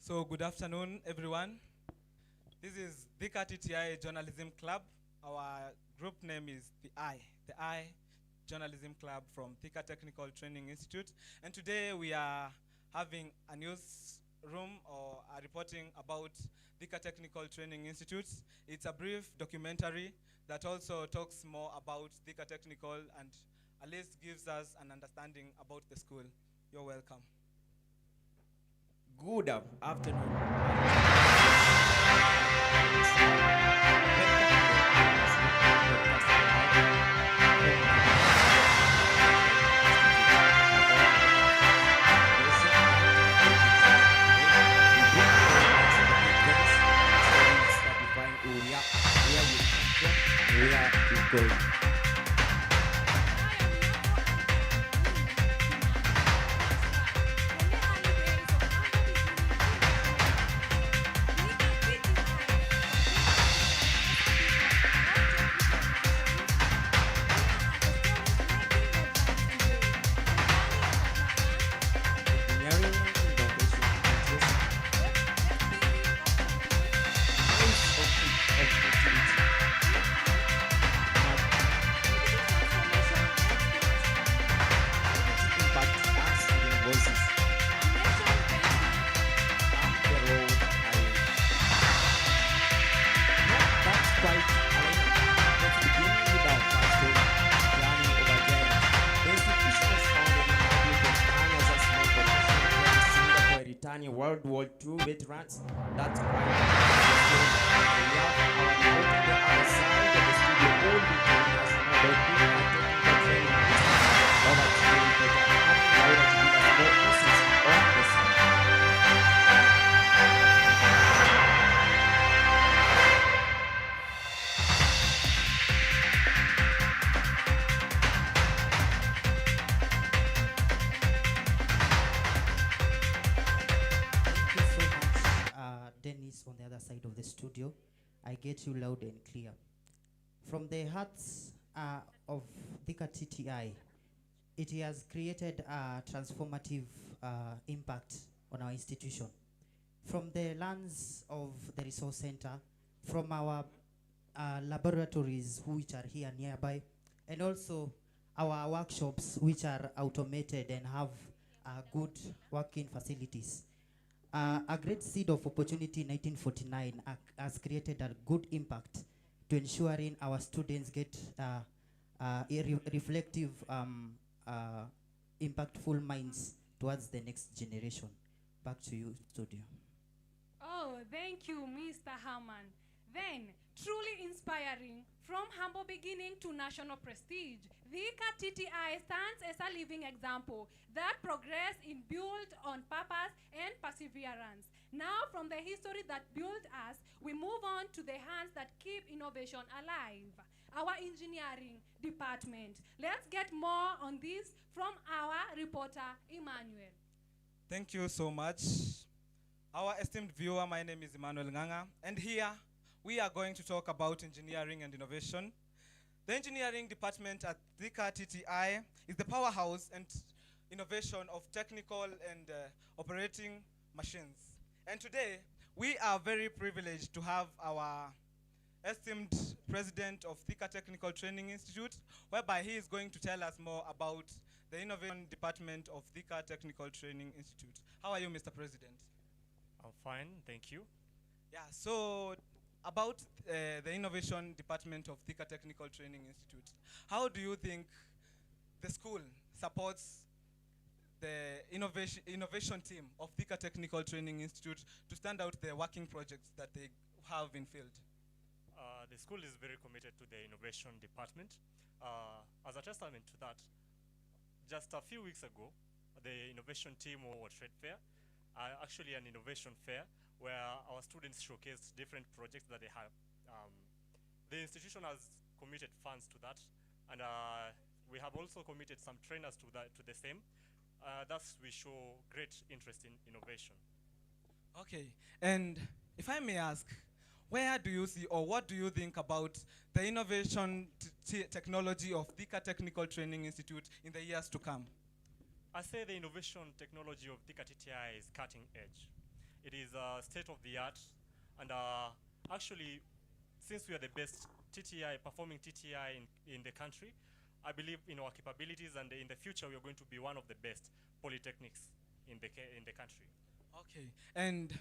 So good afternoon, everyone. This is THIKA TTI Journalism Club. Our group name is the I Journalism Club from THIKA Technical Training Institute. And today we are having a news room or a reporting about THIKA Technical Training Institute. It's a brief documentary that also talks more about THIKA Technical and at least gives us an understanding about the school. You're welcome. Good afternoon. World War II veterans. That's why we have our reporter on the other side of the studio all the time as about being a technical training institute. Over to you, reporter. In order to give us more insights on the scene. I get you loud and clear. From the hearts of THIKA TTI, it has created a transformative impact on our institution. From the lands of the resource center, from our laboratories which are here nearby, and also our workshops which are automated and have good working facilities. A great seed of opportunity in 1949 has created a good impact to ensuring our students get reflective, impactful minds towards the next generation. Back to you, studio. Oh, thank you, Mr. Herman. Then, truly inspiring, from humble beginning to national prestige, THIKA TTI stands as a living example that progress in built on purpose and perseverance. Now, from the history that built us, we move on to the hands that keep innovation alive. Our engineering department. Let's get more on this from our reporter, Emmanuel. Thank you so much. Our esteemed viewer, my name is Emmanuel Nganga, and here we are going to talk about engineering and innovation. The engineering department at THIKA TTI is the powerhouse and innovation of technical and operating machines. And today, we are very privileged to have our esteemed president of THIKA Technical Training Institute, whereby he is going to tell us more about the innovation department of THIKA Technical Training Institute. How are you, Mr. President? I'm fine, thank you. Yeah, so about the innovation department of THIKA Technical Training Institute, how do you think the school supports the innovation team of THIKA Technical Training Institute to stand out the working projects that they have in field? The school is very committed to the innovation department. As a testament to that, just a few weeks ago, the innovation team were trade fair, actually an innovation fair, where our students showcased different projects that they have. The institution has committed funds to that, and we have also committed some trainers to the same. Thus, we show great interest in innovation. Okay, and if I may ask, where do you see or what do you think about the innovation technology of THIKA Technical Training Institute in the years to come? I say the innovation technology of THIKA TTI is cutting edge. It is state of the art, and actually, since we are the best TTI, performing TTI in the country, I believe in our capabilities, and in the future we are going to be one of the best polytechnics in the country. Okay, and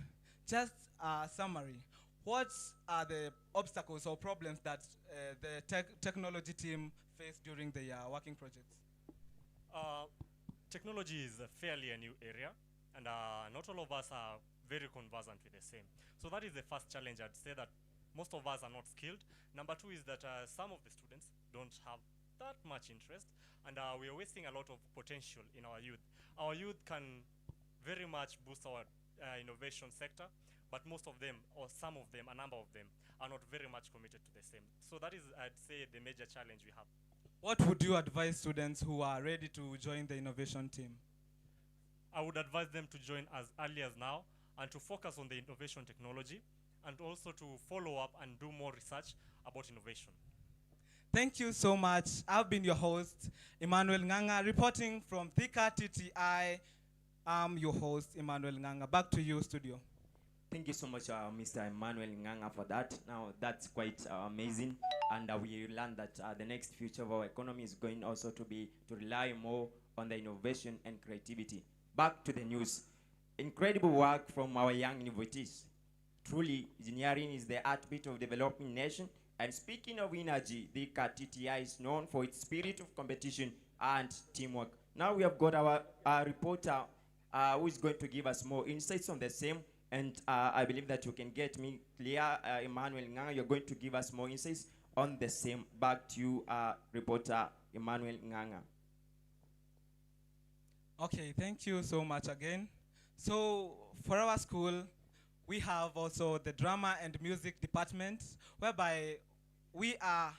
just a summary. What are the obstacles or problems that the technology team faced during the working projects? Technology is fairly a new area, and not all of us are very conversant with the same. So that is the first challenge. I'd say that most of us are not skilled. Number two is that some of the students don't have that much interest, and we are wasting a lot of potential in our youth. Our youth can very much boost our innovation sector, but most of them, or some of them, a number of them, are not very much committed to the same. So that is, I'd say, the major challenge we have. What would you advise students who are ready to join the innovation team? I would advise them to join as early as now, and to focus on the innovation technology, and also to follow up and do more research about innovation. Thank you so much. I've been your host, Emmanuel Nganga, reporting from THIKA TTI. I'm your host, Emmanuel Nganga. Back to you, studio. Thank you so much, Mr. Emmanuel Nganga, for that. Now, that's quite amazing. And we learned that the next future of our economy is going also to be to rely more on the innovation and creativity. Back to the news. Incredible work from our young innovators. Truly, engineering is the heartbeat of developing nation. And speaking of energy, the THIKA TTI is known for its spirit of competition and teamwork. Now we have got our reporter who is going to give us more insights on the same. And I believe that you can get me clear, Emmanuel Nganga. You're going to give us more insights on the same. Back to you, reporter Emmanuel Nganga. Okay, thank you so much again. So for our school, we have also the drama and music department, whereby we are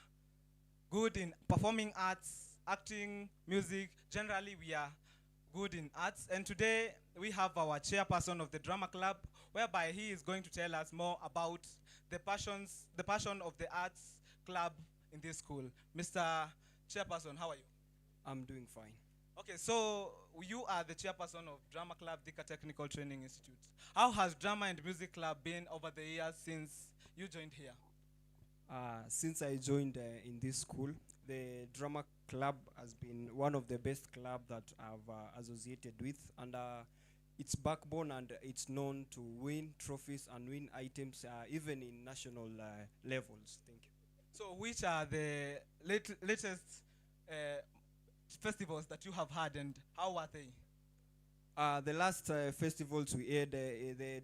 good in performing arts, acting, music. Generally, we are good in arts. And today, we have our chairperson of the drama club, whereby he is going to tell us more about the passion of the arts club in this school. Mr. Chairperson, how are you? I'm doing fine. Okay, so you are the chairperson of Drama Club THIKA Technical Training Institute. How has Drama and Music Club been over the years since you joined here? Since I joined in this school, the drama club has been one of the best clubs that I've associated with, and its backbone, and it's known to win trophies and win items even in national levels. Thank you. So which are the latest festivals that you have had, and how are they? The last festivals we had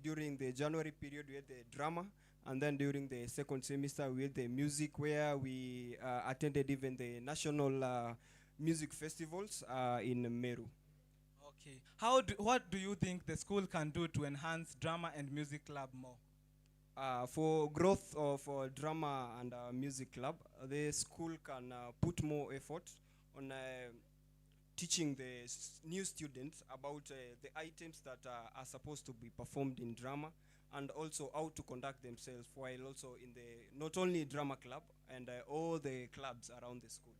during the January period, we had the drama, and then during the second semester we had the music, where we attended even the national music festivals in Meru. Okay. What do you think the school can do to enhance Drama and Music Club more? For growth of drama and music club, the school can put more effort on teaching the new students about the items that are supposed to be performed in drama, and also how to conduct themselves while also in the not only drama club and all the clubs around the school.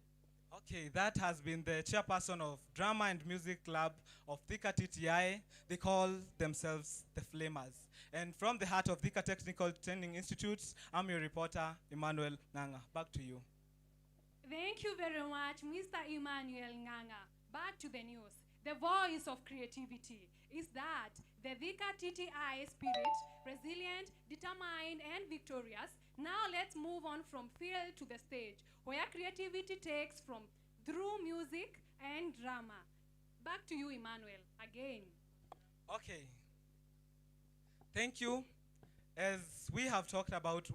Okay, that has been the chairperson of Drama and Music Club of THIKA TTI. They call themselves the Flamers. And from the heart of THIKA Technical Training Institute, I'm your reporter, Emmanuel Nganga. Back to you. Thank you very much, Mr. Emmanuel Nganga. Back to the news. The voice of creativity is that the THIKA TTI spirit, resilient, determined, and victorious. Now let's move on from field to the stage, where creativity takes from through music and drama. Back to you, Emmanuel, again. Okay. Thank you. As we have talked about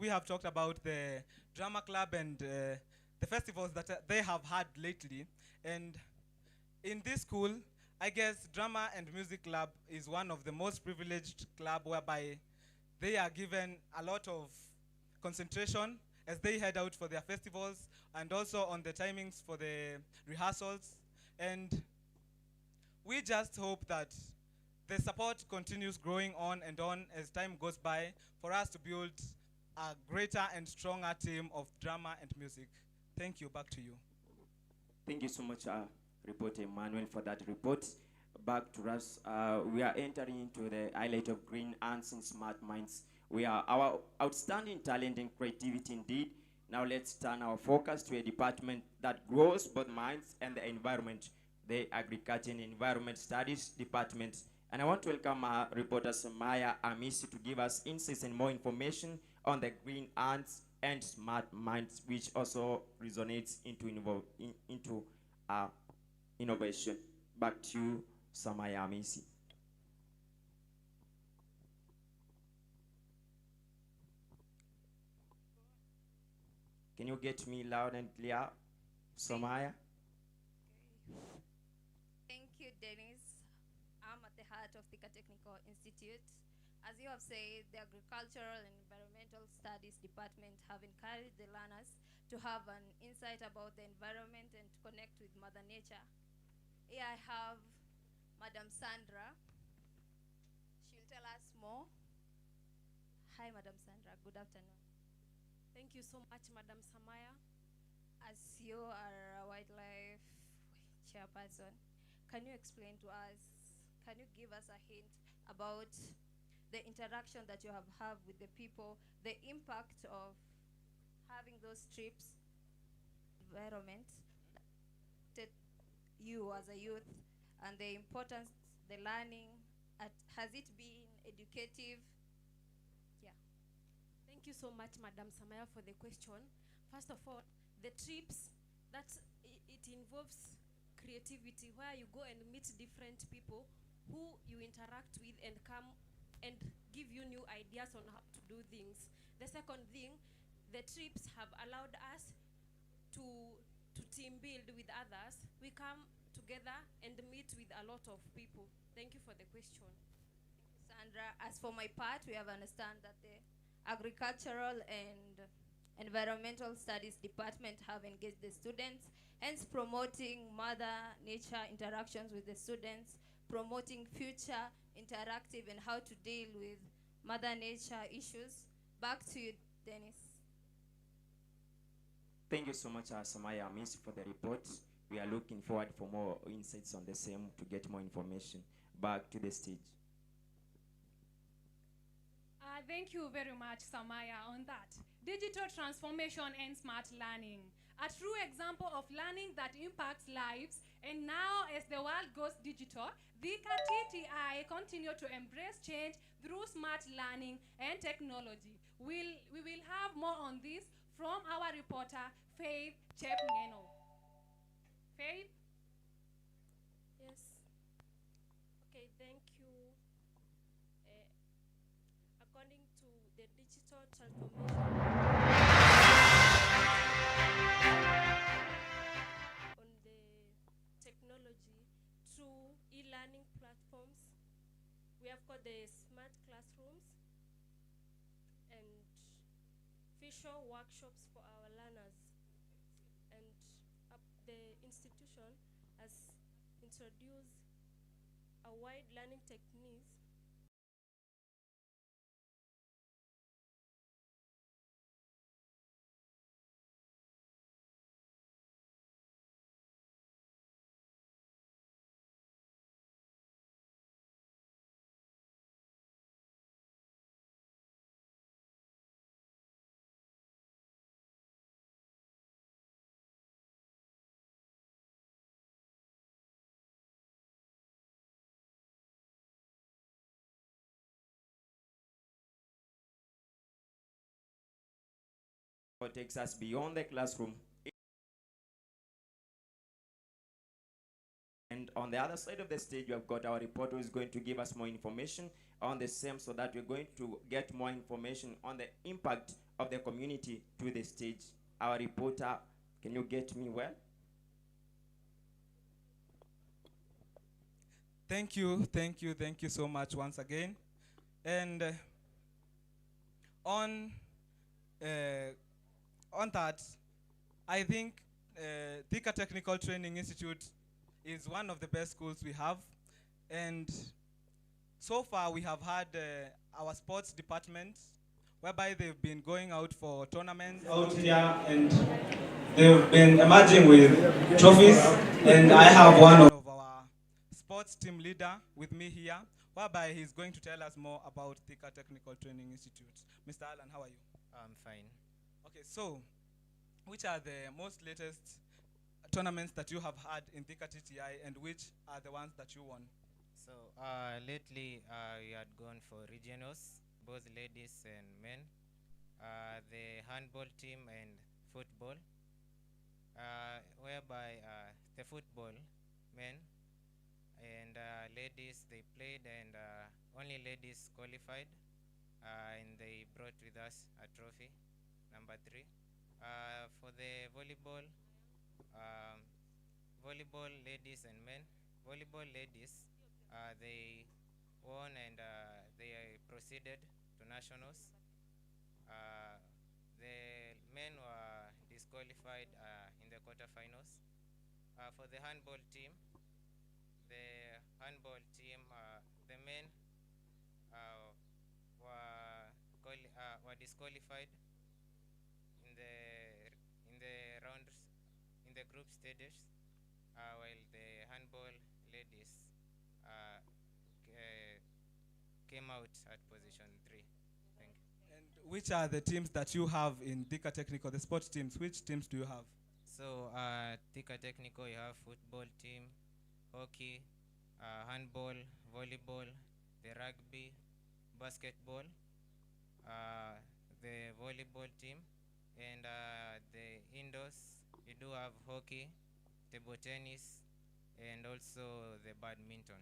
the drama club and the festivals that they have had lately. And in this school, I guess Drama and Music Club is one of the most privileged club, whereby they are given a lot of concentration as they head out for their festivals, and also on the timings for the rehearsals. And we just hope that the support continues growing on and on as time goes by, for us to build a greater and stronger team of drama and music. Thank you. Back to you. Thank you so much, Reporter Emmanuel, for that report. Back to us. We are entering into the highlight of green ants and smart minds. We are our outstanding talent and creativity indeed. Now let's turn our focus to a department that grows both minds and the environment, the Agriculture and Environment Studies Department. And I want to welcome our reporter Samaya Amisi to give us insights and more information on the green ants and smart minds, which also resonates into innovation. Back to you, Samaya Amisi. Can you get me loud and clear, Samaya? Thank you, Dennis. I'm at the heart of THIKA Technical Institute. As you have said, the Agricultural and Environmental Studies Department have encouraged the learners to have an insight about the environment and to connect with Mother Nature. Here I have Madam Sandra. She'll tell us more. Hi, Madam Sandra. Good afternoon. Thank you so much, Madam Samaya. As you are a wildlife chairperson, can you explain to us, can you give us a hint about the interaction that you have had with the people, the impact of having those trips, environment, that you as a youth, and the importance, the learning, has it been educative? Thank you so much, Madam Samaya, for the question. First of all, the trips, it involves creativity, where you go and meet different people who you interact with and come and give you new ideas on how to do things. The second thing, the trips have allowed us to team build with others. We come together and meet with a lot of people. Thank you for the question. Sandra, as for my part, we have understand that the Agricultural and Environmental Studies Department have engaged the students, hence promoting Mother Nature interactions with the students, promoting future interactive and how to deal with Mother Nature issues. Back to you, Dennis. Thank you so much, Samaya Miss, for the report. We are looking forward for more insights on the same to get more information. Back to the stage. Thank you very much, Samaya, on that. Digital transformation and smart learning. A true example of learning that impacts lives. And now, as the world goes digital, THIKA TTI continue to embrace change through smart learning and technology. We will have more on this from our reporter, Faith Chepngeno. Faith? Yes. Okay, thank you. According to the digital transformation on the technology through e-learning platforms, we have got the smart classrooms and visual workshops for our learners. And the institution has introduced a wide learning techniques What takes us beyond the classroom. And on the other side of the stage, we have got our reporter who is going to give us more information on the same, so that we're going to get more information on the impact of the community to the stage. Our reporter, can you get me well? Thank you so much once again. And on that, I think THIKA Technical Training Institute is one of the best schools we have. And so far we have had our sports department, whereby they've been going out for tournaments out here, and they've been emerging with trophies. And I have one of our sports team leader with me here, whereby he's going to tell us more about THIKA Technical Training Institute. Mr. Alan, how are you? I'm fine. Okay, so which are the most latest tournaments that you have had in THIKA TTI, and which are the ones that you won? So lately we had gone for regionals, both ladies and men, the handball team and football, whereby the football men and ladies, they played, and only ladies qualified, and they brought with us a trophy, number 3. For the volleyball, volleyball ladies and men, volleyball ladies, they won, and they proceeded to nationals. The men were disqualified in the quarterfinals. For the handball team, the men were disqualified in the group stages, while the handball ladies came out at position 3. Thank you. And which are the teams that you have in THIKA Technical, the sports teams? Which teams do you have? So THIKA Technical, you have football team, hockey, handball, volleyball, the rugby, basketball, the volleyball team, and the indoors, you do have hockey, table tennis, and also the badminton.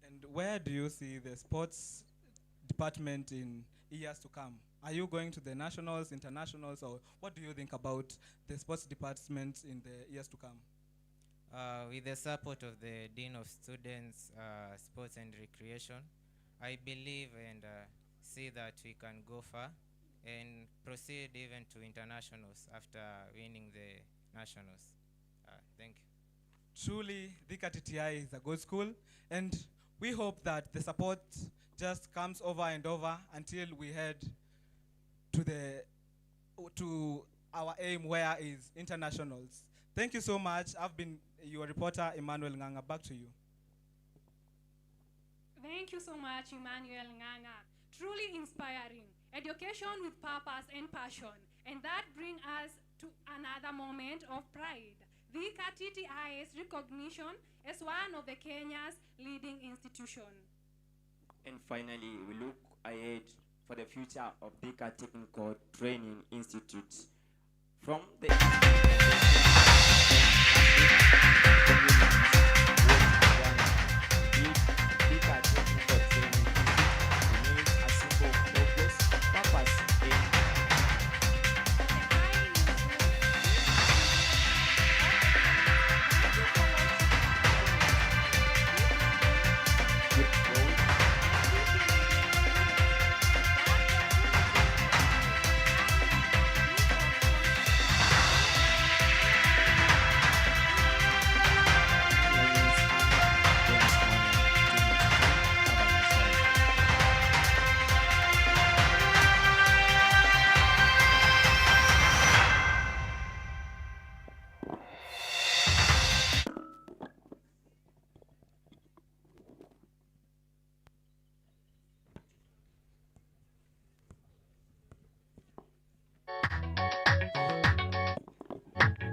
And where do you see the sports department in years to come? Are you going to the nationals, internationals, or what do you think about the sports department in the years to come? With the support of the Dean of Students, Sports and Recreation, I believe and see that we can go far and proceed even to internationals after winning the nationals. Thank you. Truly, THIKA TTI is a good school. And We hope that the support just comes over and over until we head to our aim, where is internationals. Thank you so much. I've been your reporter, Emmanuel Nganga. Back to you. Thank you so much, Emmanuel Nganga. Truly inspiring. Education with purpose and passion. And that brings us to another moment of pride. THIKA TTI's recognition as one of the Kenya's leading institutions. And finally, we look ahead for the future of THIKA Technical Training Institute. From the THIKA Technical Training remains a symbol of progress, purpose, and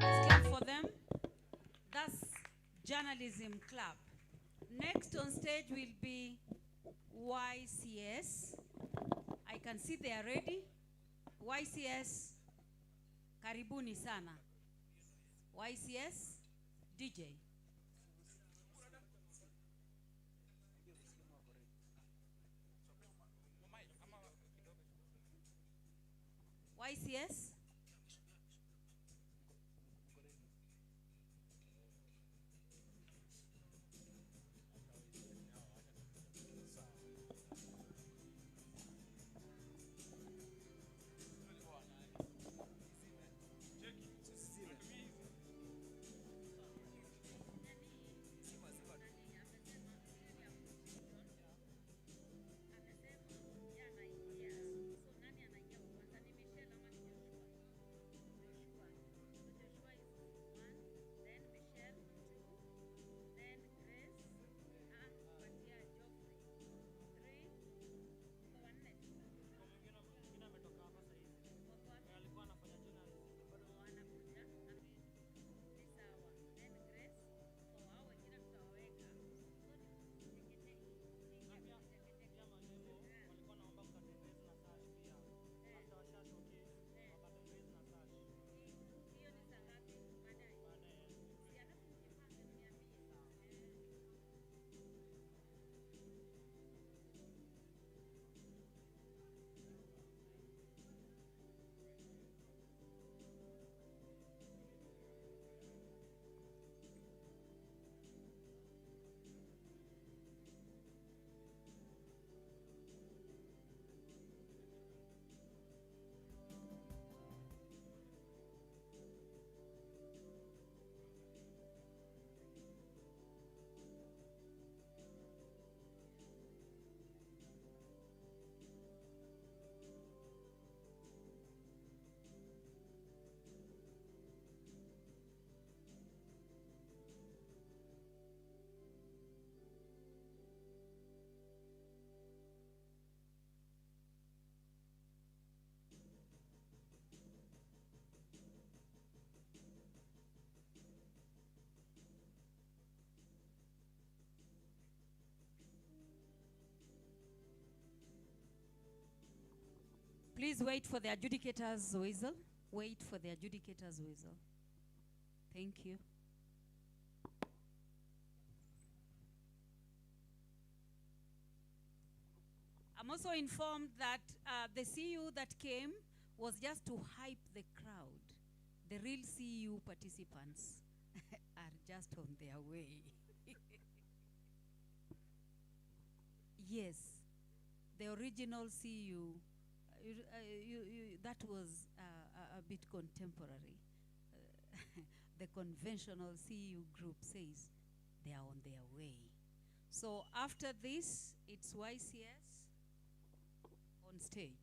Let's clap for them. That's Journalism Club. Next on stage will be YCS. I can see they are ready. YCS, karibuni sana. YCS, DJ. YCS. Please wait for the adjudicator's whistle. Wait for the adjudicator's whistle. Thank you. I'm also informed that the CU that came was just to hype the crowd. The real CU participants are just on their way. Yes, the original CU, that was a bit contemporary. The conventional CU group says they are on their way. So after this, it's YCS on stage.